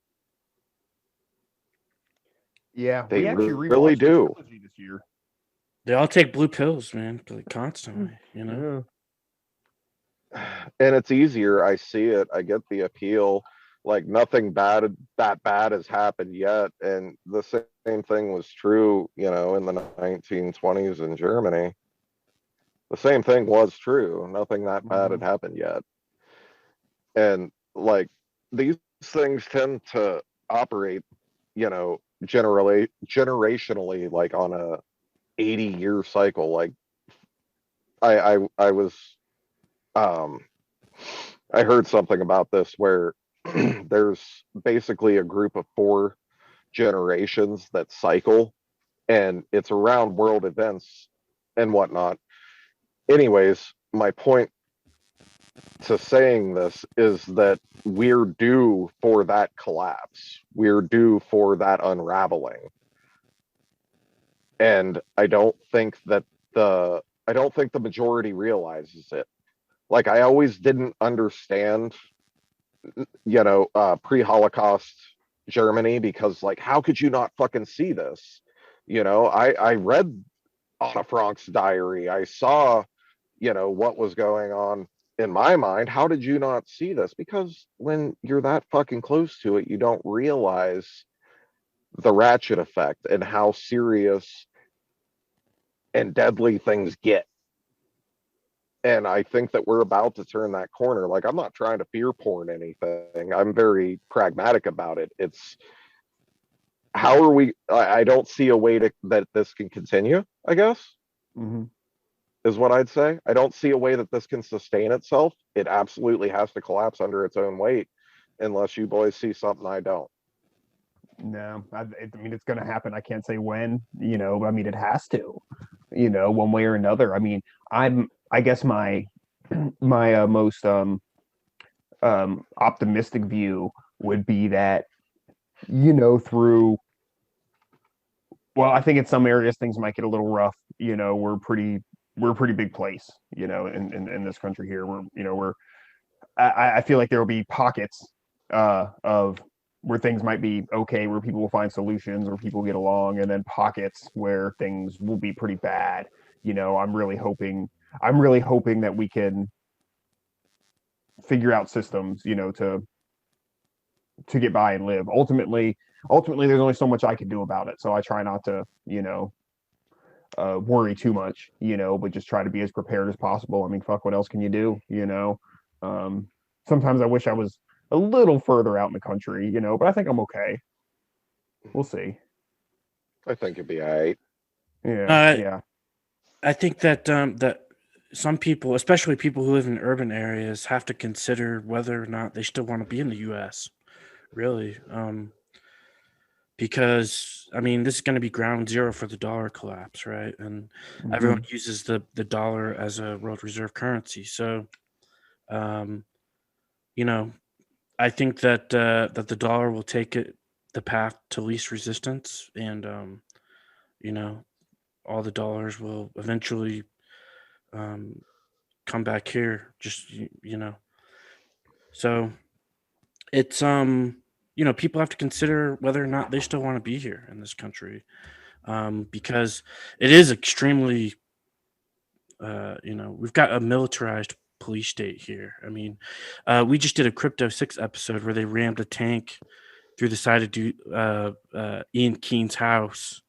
Yeah, they actually really do. This year. They all take blue pills, man, constantly, you know. and it's easier. I see it. I get the appeal. Like nothing that bad has happened yet. And the same thing was true, you know, in the 1920s in Germany. The same thing was true. Nothing that bad had happened yet. And like these things tend to operate, you know, generationally, like on a 80-year cycle. Like I was I heard something about this where there's basically a group of 4 generations that cycle, and it's around world events and whatnot. Anyways, my point to saying this is that we're due for that collapse. We're due for that unraveling. And I don't think the majority realizes it. Like I always didn't understand, you know, pre-Holocaust Germany, because like how could you not fucking see this? You know, I read Anna Frank's diary. I saw, you know, what was going on in my mind. How did you not see this? Because when you're that fucking close to it, you don't realize the ratchet effect and how serious and deadly things get. And I think that we're about to turn that corner. Like, I'm not trying to fear porn anything. I'm very pragmatic about it. It's how are we? I don't see a way to that this can continue, I guess, is what I'd say. I don't see a way that this can sustain itself. It absolutely has to collapse under its own weight, unless you boys see something I don't. No, I mean, it's going to happen. I can't say when, you know, I mean, it has to, you know, one way or another. I mean, I guess my most optimistic view would be that, you know, well, I think in some areas things might get a little rough. You know, we're a pretty big place, you know, in this country here. I feel like there will be pockets of where things might be okay, where people will find solutions, where people get along, and then pockets where things will be pretty bad. You know, I'm really hoping that we can figure out systems, you know, to get by and live. Ultimately, there's only so much I can do about it. So I try not to, you know, worry too much, you know, but just try to be as prepared as possible. I mean, fuck, what else can you do, you know? Sometimes I wish I was a little further out in the country, you know, but I think I'm okay. We'll see. I think it'd be all right. Yeah, yeah. I think that that some people, especially people who live in urban areas, have to consider whether or not they still want to be in the U.S. Really, because I mean, this is going to be ground zero for the dollar collapse, right? And everyone uses the dollar as a world reserve currency. So, you know, I think that that the dollar will take it the path to least resistance, and you know, all the dollars will eventually come back here. Just you know, so it's you know, people have to consider whether or not they still want to be here in this country, because it is extremely you know, we've got a militarized police state here. I mean, we just did a Crypto 6 episode where they rammed a tank through the side of Ian Keen's house,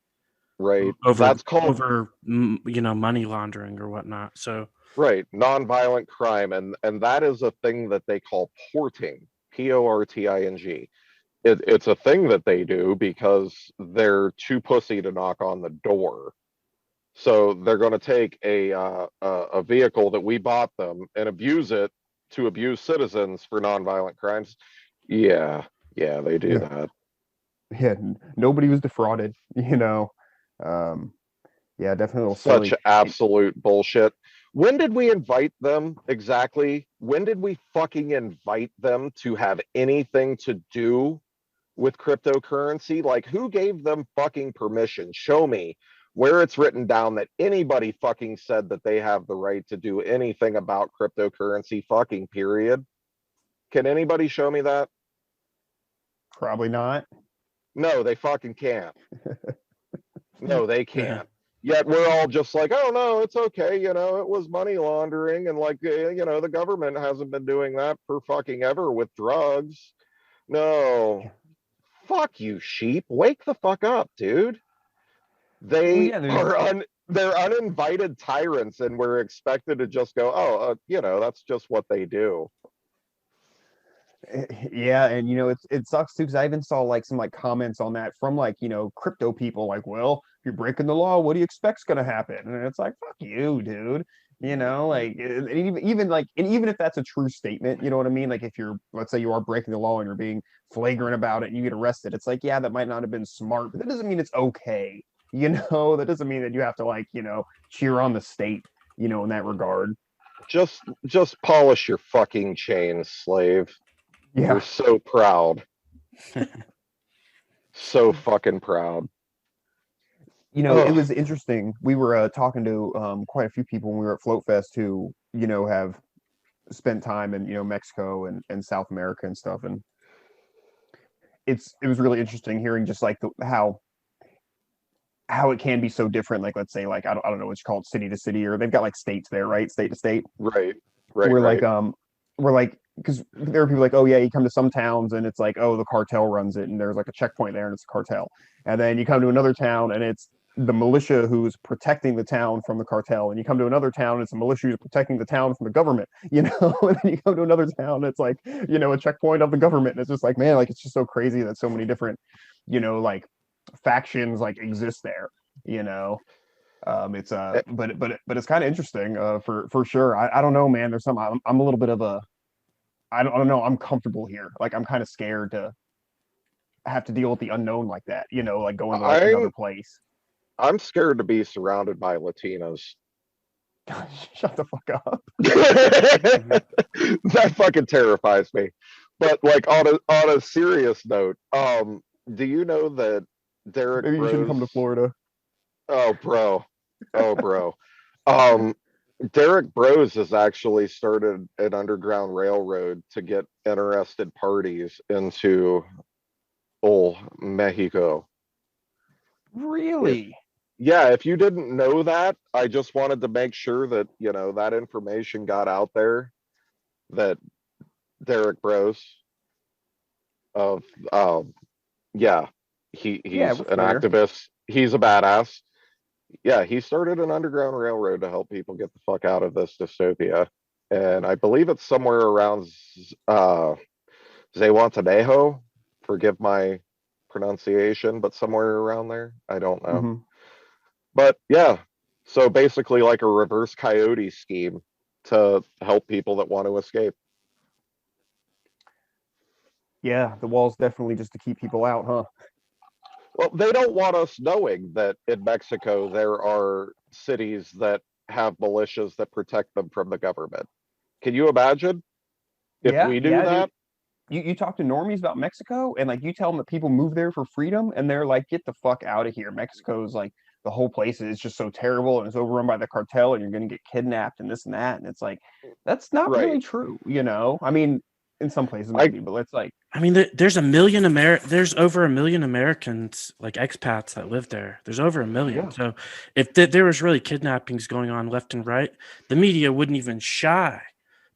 Right. over That's called you know, money laundering or whatnot. So right, nonviolent crime, and that is a thing that they call porting, porting. It's a thing that they do because they're too pussy to knock on the door. So they're going to take a vehicle that we bought them and abuse it to abuse citizens for nonviolent crimes. Yeah, yeah, they do that. Yeah, nobody was defrauded, you know. Yeah, definitely a little Such silly. absolute bullshit. When did we invite them exactly? When did we fucking invite them to have anything to do with cryptocurrency? Like, who gave them fucking permission? Show me where it's written down that anybody fucking said that they have the right to do anything about cryptocurrency, fucking period. Can anybody show me that? Probably not. No, they fucking can't. No, they yeah, can't. Yet we're all just like, oh no, it's okay, you know, it was money laundering, and like, you know, the government hasn't been doing that for fucking ever with drugs. No, fuck you, sheep. Wake the fuck up, dude. Well, They yeah, there's are they're uninvited tyrants, and we're expected to just go, oh, you know, that's just what they do. yeah, and you know it sucks too because I even saw like some like comments on that from like crypto people like, well, if you're breaking the law, what do you expect's gonna happen? And it's like, fuck you, dude. Like and even like and even if that's a true statement, you know what I mean? Like if you're, let's say you are breaking the law and you're being flagrant about it and you get arrested, it's like, yeah, that might not have been smart, but that doesn't mean it's okay. That doesn't mean that you have to like, cheer on the state, in that regard. Just polish your fucking chains, slave. Yeah. We're so proud. So fucking proud. It Ugh. was interesting. We were talking to quite a few people when we were at Float Fest who, have spent time in, Mexico and South America and stuff. And it was really interesting hearing just like how it can be so different. Like, let's say, like, I don't know what you call it, city to city, or they've got like states there, right? State to state. Right. We're Right. like, we're like, because there are people like, oh yeah, you come to some towns and it's like, oh, the cartel runs it, and there's like a checkpoint there and it's a cartel. And then you come to another town and it's the militia who's protecting the town from the cartel. And you come to another town, and it's a militia who's protecting the town from the government, and then you come to another town, it's like, a checkpoint of the government. And it's just like, man, like it's just so crazy that so many different, like factions like exist there, it's Eh, but it's kind of interesting for sure. I don't know, man. There's some I'm a little bit of a I don't know. I'm comfortable here. Like I'm kind of scared to have to deal with the unknown like that, like going to like another I'm place. I'm scared to be surrounded by Latinos. Shut the fuck up. That fucking terrifies me. But like on a serious note, do you know that Derek Maybe you shouldn't come to Bros? Florida. Oh, bro. Oh, bro. Um, Derek Bros has actually started an underground railroad to get interested parties into old Mexico. If Really? Yeah, if you didn't know that, I just wanted to make sure that, that information got out there, that Derek Bros of yeah, Yeah, he's we're an familiar. activist. He's a badass. Yeah, he started an underground railroad to help people get the fuck out of this dystopia. And I believe it's somewhere around Zawantanejo. Forgive my pronunciation, but somewhere around there. I don't know. Hmm. But yeah, so basically like a reverse coyote scheme to help people that want to escape. Yeah, the wall's definitely just to keep people out, huh? Well, they don't want us knowing that in Mexico there are cities that have militias that protect them from the government. Can you imagine if Yeah, we knew yeah, dude. that? You talk to normies about Mexico and like you tell them that people move there for freedom and they're like, get the fuck out of here. Mexico's like the whole place is just so terrible and it's overrun by the cartel and you're gonna get kidnapped and this and that. And it's like, that's not really Right. true, I mean, in some places I maybe, but it's like, I mean, there's there's over 1 million Americans, like expats, that live there. There's over 1 million. yeah. So if there was really kidnappings going on left and right, the media wouldn't even shy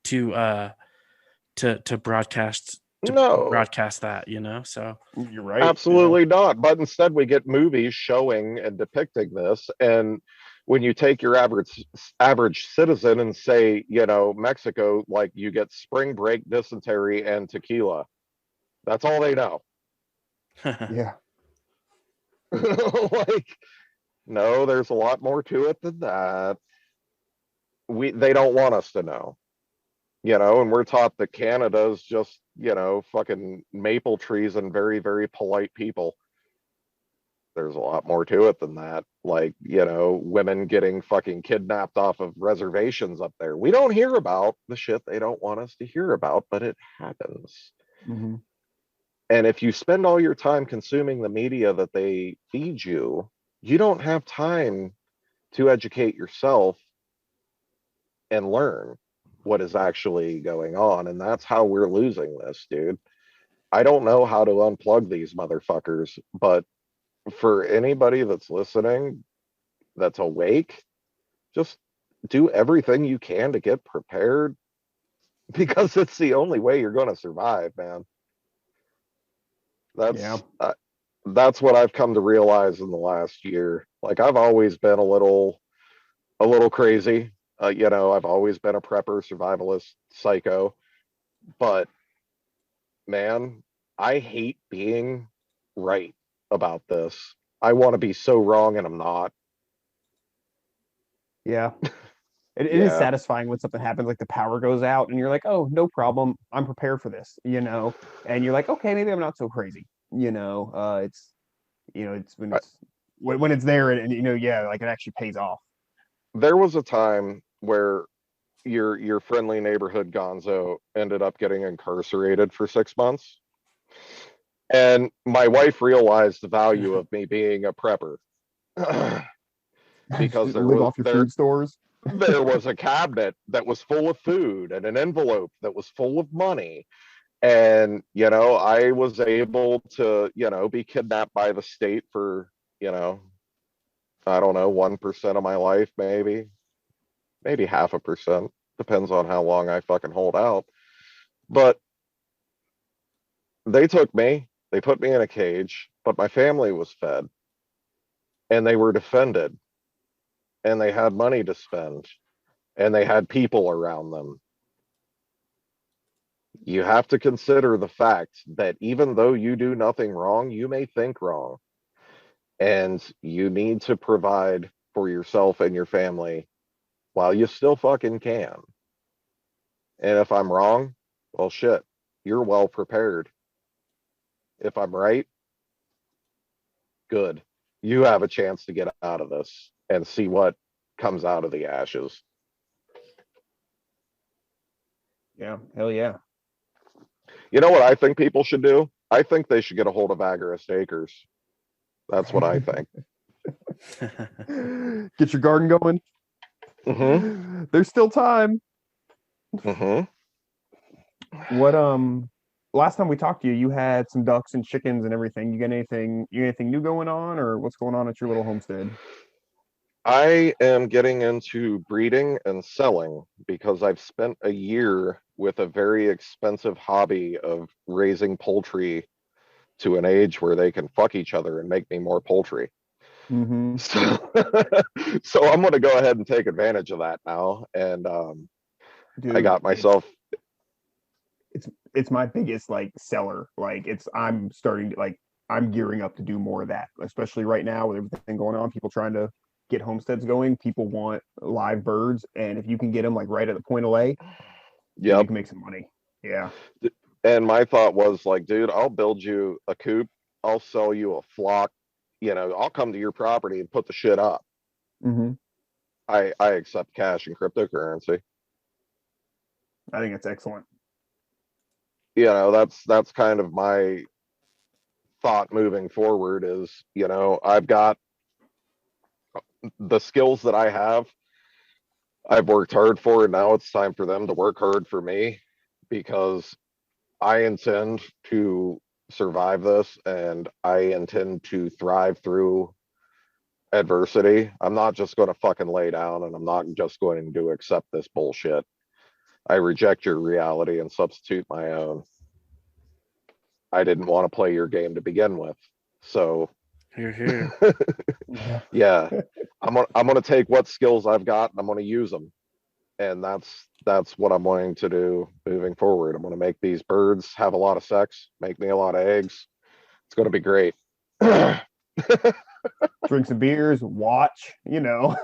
to to broadcast no, that, So You're right. absolutely not. But instead we get movies showing and depicting this. And when you take your average citizen and say, Mexico, like you get spring break, dysentery, and tequila. That's all they know. Yeah. Like, no, there's a lot more to it than that. They don't want us to know. And we're taught that Canada's just, fucking maple trees and very, very polite people. There's a lot more to it than that. Like, women getting fucking kidnapped off of reservations up there. We don't hear about the shit they don't want us to hear about, but it happens. Hmm. And if you spend all your time consuming the media that they feed you, you don't have time to educate yourself and learn what is actually going on. And that's how we're losing this, dude. I don't know how to unplug these motherfuckers, but for anybody that's listening, that's awake, just do everything you can to get prepared, because it's the only way you're going to survive, man. That's what I've come to realize in the last year. Like, I've always been a little crazy. You know, I've always been a prepper, survivalist, psycho. But man, I hate being right about this. I want to be so wrong and I'm not. Yeah. It is Yeah. satisfying when something happens, like the power goes out and you're like, oh, no problem. I'm prepared for this, you know? And you're like, okay, maybe I'm not so crazy. You know, it's, you know, it's when it's there and, you know, yeah, like it actually pays off. There was a time where your friendly neighborhood Gonzo ended up getting incarcerated for 6 months. And my wife realized the value of me being a prepper. Because live off your food stores. There was a cabinet that was full of food and an envelope that was full of money. And, you know, I was able to, you know, be kidnapped by the state for, you know, I don't know, 1% of my life, maybe 0.5%. Depends on how long I fucking hold out. But they took me, they put me in a cage, but my family was fed and they were defended and they had money to spend and they had people around them. You have to consider the fact that even though you do nothing wrong, you may think wrong. And you need to provide for yourself and your family while you still fucking can. And if I'm wrong, well, shit, you're well prepared. If I'm right, good. You have a chance to get out of this and see what comes out of the ashes. Yeah, hell yeah. You know what I think people should do? I think they should get a hold of Agorist Acres. That's what I think. Get your garden going. There's still time. What last time we talked to you, you had some ducks and chickens and everything. You got anything new going on, or what's going on at your little homestead? I am getting into breeding and selling because I've spent a year with a very expensive hobby of raising poultry to an age where they can fuck each other and make me more poultry. So, so I'm going to go ahead and take advantage of that now. And Dude, I got myself. It's my biggest like seller. Like I'm starting to I'm gearing up to do more of that, especially right now with everything going on. People trying to get homesteads going. People want live birds, and if you can get them like right at the point of lay, you can make some money. Yeah. And my thought was like, dude, I'll build you a coop. I'll sell you a flock. You know, I'll come to your property and put the shit up. I accept cash and cryptocurrency. I think that's excellent. You know, that's kind of my thought moving forward is, you know, I've got the skills that I have. I've worked hard for, and now it's time for them to work hard for me, because I intend to survive this and I intend to thrive through adversity. I'm not just going to fucking lay down, and I'm not just going to accept this bullshit. I reject your reality and substitute my own. I didn't want to play your game to begin with. So here. Yeah, I'm gonna take what skills I've got and I'm gonna use them. And that's what I'm going to do moving forward. I'm going to make these birds have a lot of sex, make me a lot of eggs. It's going to be great. Drink some beers, watch, you know.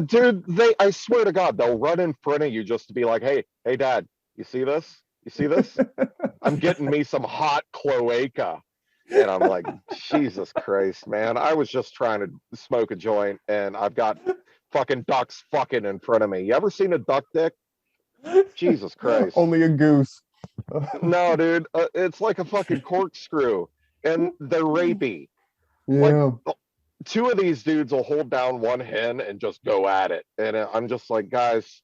Dude, I swear to God, they'll run in front of you just to be like, hey, Dad, you see this? You see this? I'm getting me some hot cloaca. And I'm like, Jesus Christ, man. I was just trying to smoke a joint, and I've got fucking ducks fucking in front of me. You ever seen a duck dick? Jesus Christ. Only a goose. No, dude. It's like a fucking corkscrew, and they're rapey. Yeah. Like, two of these dudes will hold down one hen and just go at it. And I'm just like, guys,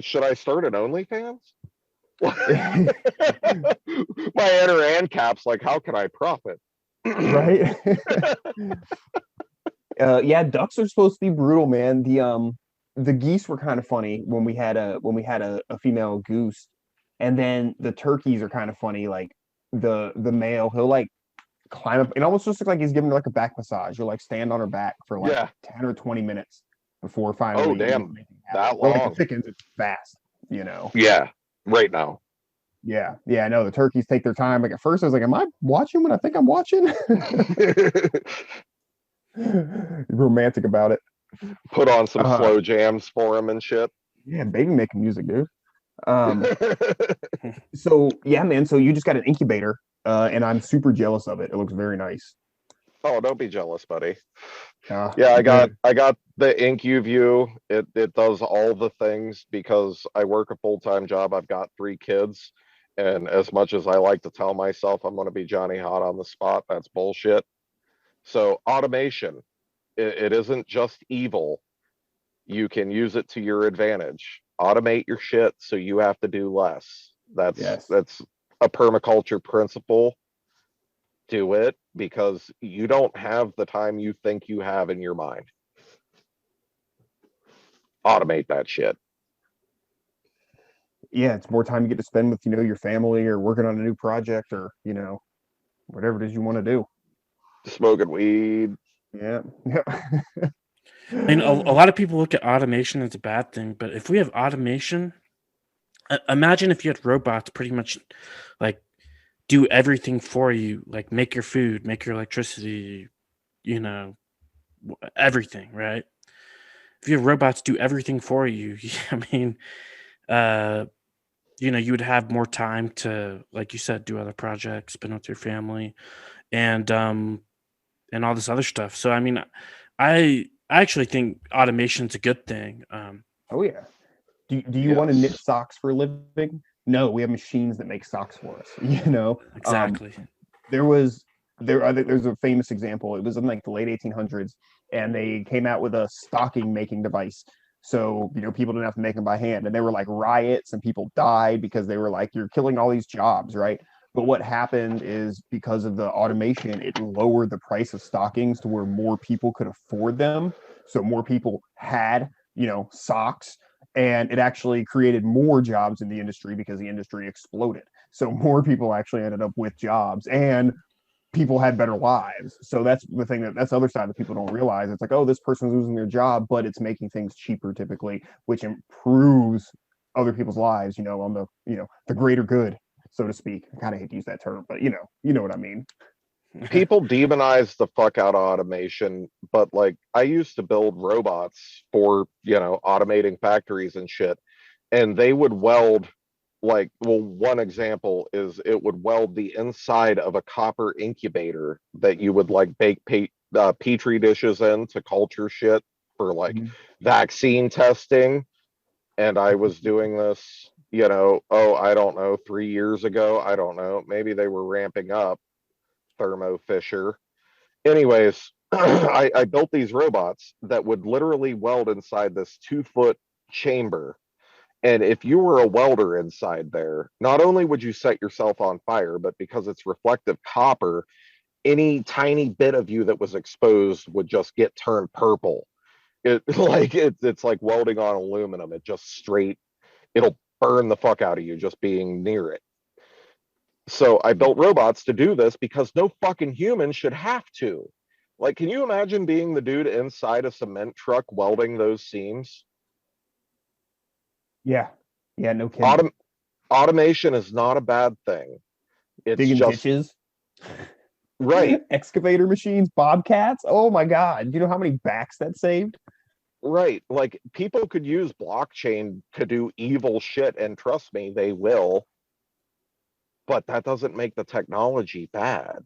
should I start an OnlyFans? My inner ANCAP's like, how can I profit? Right. Yeah, ducks are supposed to be brutal, man. The geese were kind of funny when we had a female goose, and then the turkeys are kind of funny. Like the male, he'll like climb up. It almost just looks like he's giving her like a back massage. You'll like stand on her back for like Yeah. 10 or 20 minutes before Oh, finally damn. making it That happen. Or like the long. chickens, it's fast, you know. Yeah. Right now. Yeah, yeah, I know the turkeys take their time. Like at first, I was like, "Am I watching when I think I'm watching?" Romantic about it. Put on some Uh, slow jams for him and shit. yeah, baby making music, dude. So yeah, man. So you just got an incubator, and I'm super jealous of it. It looks very nice. Oh, don't be jealous, buddy. Uh, Yeah, good. I got the IncuView. It does all the things because I work a full-time job. I've got 3 kids. And as much as I like to tell myself I'm gonna be Johnny Hot on the spot, that's bullshit. So automation, it isn't just evil. You can use it to your advantage. Automate your shit so you have to do less. Yes. That's a permaculture principle. Do it because you don't have the time you think you have in your mind. Automate that shit. Yeah, it's more time you get to spend with, your family or working on a new project or, whatever it is you want to do. Smoking weed. Yeah. I mean, a lot of people look at automation as a bad thing, but if we have automation, imagine if you had robots pretty much like do everything for you, like make your food, make your electricity, everything, right? If you have robots do everything for you, I mean, you would have more time to, like you said, do other projects, spend with your family, and all this other stuff. So, I mean, I actually think automation's a good thing. Oh yeah. Do you want to knit Yes. socks for a living? No, we have machines that make socks for us. Exactly. There's a famous example. It was in like the late 1800s, and they came out with a stocking making device. So people didn't have to make them by hand, and there were like riots, and people died because they were like, "You're killing all these jobs, right?" But what happened is because of the automation, it lowered the price of stockings to where more people could afford them. So more people had, socks, and it actually created more jobs in the industry because the industry exploded. So more people actually ended up with jobs and people had better lives. So that's the thing that's the other side that people don't realize. It's like, oh, this person's losing their job, but it's making things cheaper typically, which improves other people's lives, on the greater good, so to speak. I kind of hate to use that term, but you know what I mean. People demonize the fuck out of automation, but like I used to build robots for, automating factories and shit. And they would weld one example is it would weld the inside of a copper incubator that you would like bake petri dishes in to culture shit for like vaccine testing. And I was doing this, I don't know, 3 years ago. I don't know. Maybe they were ramping up Thermo Fisher. Anyways, I built these robots that would literally weld inside this 2-foot chamber. And if you were a welder inside there, not only would you set yourself on fire, but because it's reflective copper, any tiny bit of you that was exposed would just get turned purple. It's like welding on aluminum. It just it'll burn the fuck out of you just being near it. So I built robots to do this because no fucking human should have to. Like, can you imagine being the dude inside a cement truck welding those seams? Yeah. Yeah, no kidding. Automation is not a bad thing. It's Digging just ditches. right. Excavator machines, bobcats. Oh my God. Do you know how many backs that saved? Right. Like people could use blockchain to do evil shit, and trust me, they will. But that doesn't make the technology bad.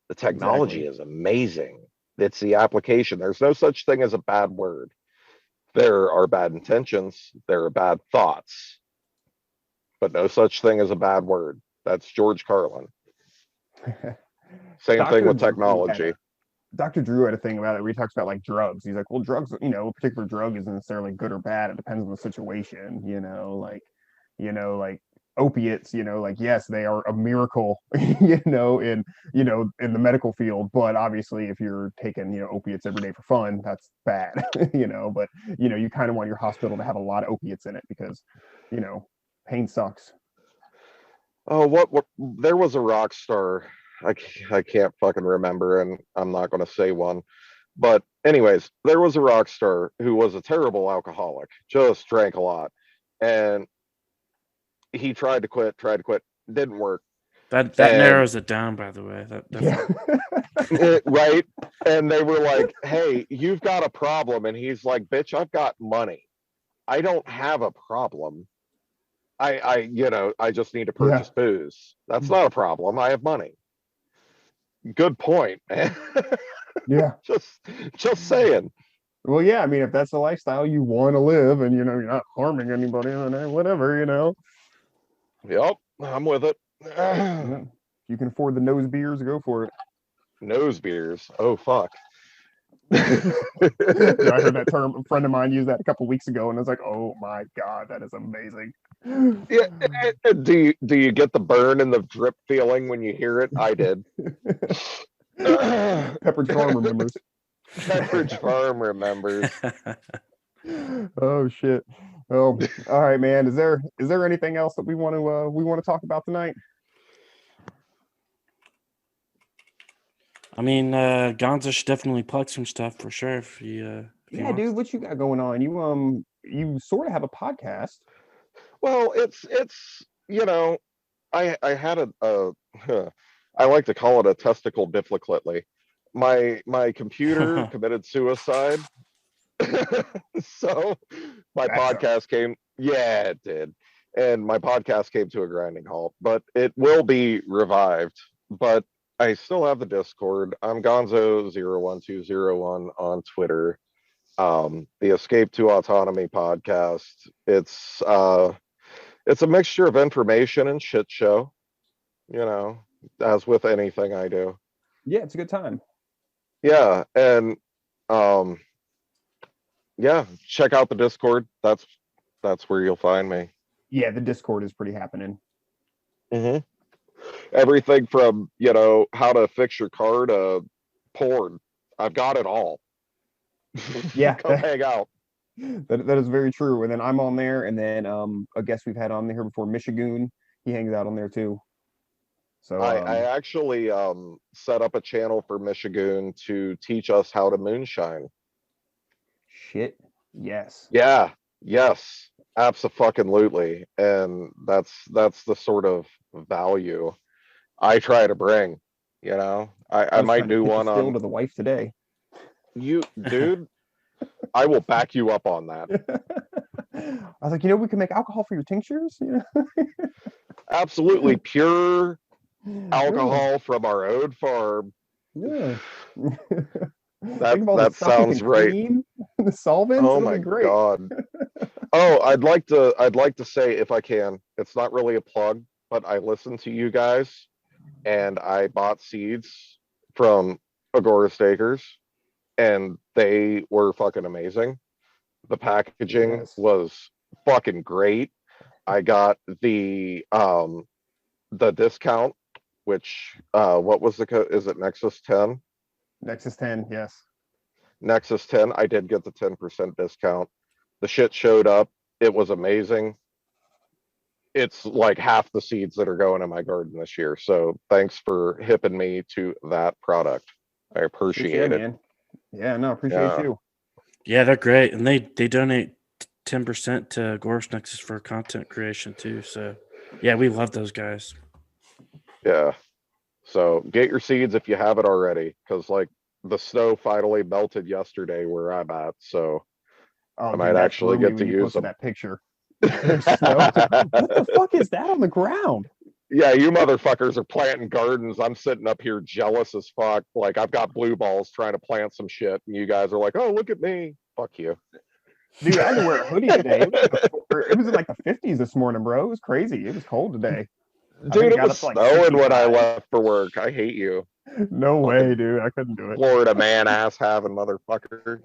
The technology Exactly. is amazing. It's the application. There's no such thing as a bad word. There are bad intentions, there are bad thoughts, but no such thing as a bad word. That's George Carlin. Same thing with technology. Dr. Drew had a thing about it where he talks about like drugs. He's like, well, drugs, a particular drug isn't necessarily good or bad. It depends on the situation, like opiates, like, yes, they are a miracle, in in the medical field, but obviously if you're taking, opiates every day for fun, that's bad. But you kind of want your hospital to have a lot of opiates in it because, pain sucks. Oh, what there was a rock star. I can't fucking remember, and I'm not going to say one. But anyways, there was a rock star who was a terrible alcoholic, just drank a lot. And he tried to quit, didn't work. That And narrows it down, by the way. That definitely. right? And they were like, "Hey, you've got a problem." And he's like, "Bitch, I've got money. I don't have a problem. I just need to purchase booze. That's not a problem. I have money." Good point, man. Yeah. just saying. Well, yeah, I mean, if that's the lifestyle you want to live and, you're not harming anybody, then whatever. Yep, I'm with it. You can afford the nose beers, go for it. Nose beers. Oh, fuck. Yeah, I heard that term. A friend of mine used that a couple weeks ago, and I was like, "Oh my god, that is amazing." Yeah, do you get the burn and the drip feeling when you hear it? I did. Pepperidge Farm remembers. Pepperidge Farm remembers. Oh shit. Oh, all right, man. Is there anything else that we want to talk about tonight? I mean, Gonzo should definitely plug some stuff for sure. If he Yeah, dude, what you got going on? You sort of have a podcast. Well, it's I had a I like to call it a testicle difficulty. My computer committed suicide. So my podcast came, yeah, it did. And my podcast came to a grinding halt, but it will be revived. But I still have the Discord. I'm Gonzo01201 on Twitter. The Escape to Autonomy podcast. It's a mixture of information and shit show, as with anything I do. Yeah, it's a good time. Yeah, and yeah, check out the Discord. That's where you'll find me. Yeah, the Discord is pretty happening. Mm-hmm. Everything from how to fix your car to porn. I've got it all. Yeah, come hang out. That is very true. And then I'm on there, and then a guest we've had on here before, Michigan, he hangs out on there too. So I actually set up a channel for Michigan to teach us how to moonshine. Shit. Yes. Yeah. Yes. Absolutely. And that's the sort of value I try to bring. I might do one on to the wife today. You, dude. I will back you up on that. I was like, we can make alcohol for your tinctures. Absolutely pure alcohol from our own farm. Yeah. That sounds right. The solvents. Oh my god. Oh, I'd like to say, if I can, it's not really a plug, but I listened to you guys and I bought seeds from Agorist Acres and they were fucking amazing. The packaging was fucking great. I got the discount, which what was the code? Is it Nexus 10? Nexus 10, yes. Nexus 10. I did get the 10% discount. The shit showed up. It was amazing. It's like half the seeds that are going in my garden this year. So thanks for hipping me to that product. I appreciate it. Man. Yeah, no, appreciate you. Yeah, they're great. And they donate 10% to Agorist Nexus for content creation too. So yeah, we love those guys. Yeah. So get your seeds if you haven't already, because like the snow finally melted yesterday where I'm at. So I might actually get to use them. That picture. What the fuck is that on the ground? Yeah, you motherfuckers are planting gardens. I'm sitting up here jealous as fuck. Like I've got blue balls trying to plant some shit, and you guys are like, "Oh, look at me." Fuck you. Dude, I had to wear a hoodie today. It was in like the 50s this morning, bro. It was crazy. It was cold today. Dude, it was snowing when I left for work. I hate you. No way, dude. I couldn't do it. Florida man ass having motherfucker.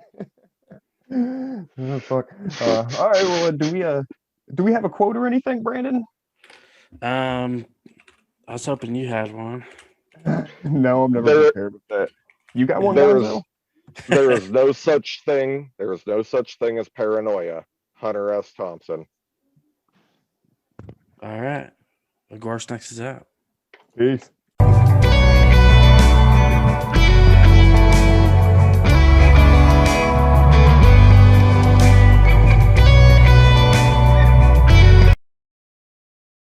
Oh, fuck. All right. Well, do we have a quote or anything, Brandon? I was hoping you had one. No, I'm never There- prepared with that. You got one, There's Gonzo? there is no such thing. There is no such thing as paranoia. Hunter S. Thompson. All right. Agorist Nexus is out. Peace.